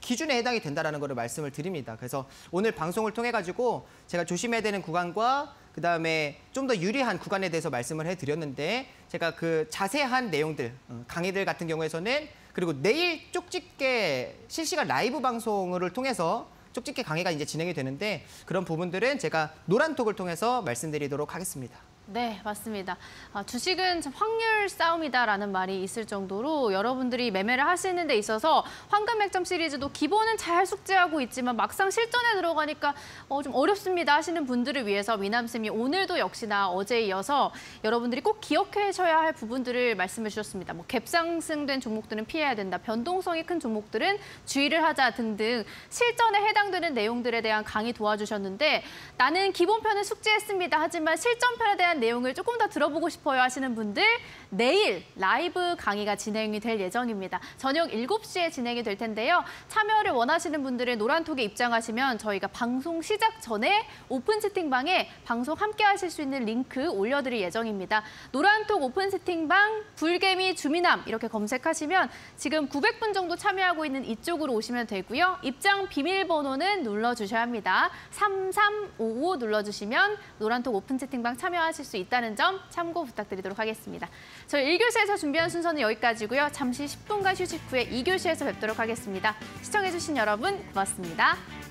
기준에 해당이 된다라는 것을 말씀을 드립니다. 그래서 오늘 방송을 통해 가지고 제가 조심해야 되는 구간과 그다음에 좀 더 유리한 구간에 대해서 말씀을 해드렸는데 제가 그 자세한 내용들, 강의들 같은 경우에서는 그리고 내일 쪽집게 실시간 라이브 방송을 통해서 쪽집게 강의가 이제 진행이 되는데 그런 부분들은 제가 노란톡을 통해서 말씀드리도록 하겠습니다. 네, 맞습니다. 주식은 확률 싸움이다라는 말이 있을 정도로 여러분들이 매매를 하시는 데 있어서 황금 맥점 시리즈도 기본은 잘 숙지하고 있지만 막상 실전에 들어가니까 좀 어렵습니다 하시는 분들을 위해서 미남쌤이 오늘도 역시나 어제에 이어서 여러분들이 꼭 기억하셔야 할 부분들을 말씀해 주셨습니다. 뭐 갭상승된 종목들은 피해야 된다, 변동성이 큰 종목들은 주의를 하자 등등 실전에 해당되는 내용들에 대한 강의 도와주셨는데 나는 기본편은 숙지했습니다. 하지만 실전편에 대한 내용을 조금 더 들어보고 싶어요 하시는 분들 내일 라이브 강의가 진행이 될 예정입니다. 저녁 7시에 진행이 될 텐데요. 참여를 원하시는 분들은 노란톡에 입장하시면 저희가 방송 시작 전에 오픈 채팅방에 방송 함께 하실 수 있는 링크 올려드릴 예정입니다. 노란톡 오픈 채팅방 불개미 주미남 이렇게 검색하시면 지금 900분 정도 참여하고 있는 이쪽으로 오시면 되고요. 입장 비밀번호는 눌러주셔야 합니다. 3355 눌러주시면 노란톡 오픈 채팅방 참여하실 수 있다는 점 참고 부탁드리도록 하겠습니다. 저희 1교시에서 준비한 순서는 여기까지고요. 잠시 10분간 휴식 후에 2교시에서 뵙도록 하겠습니다. 시청해주신 여러분 고맙습니다.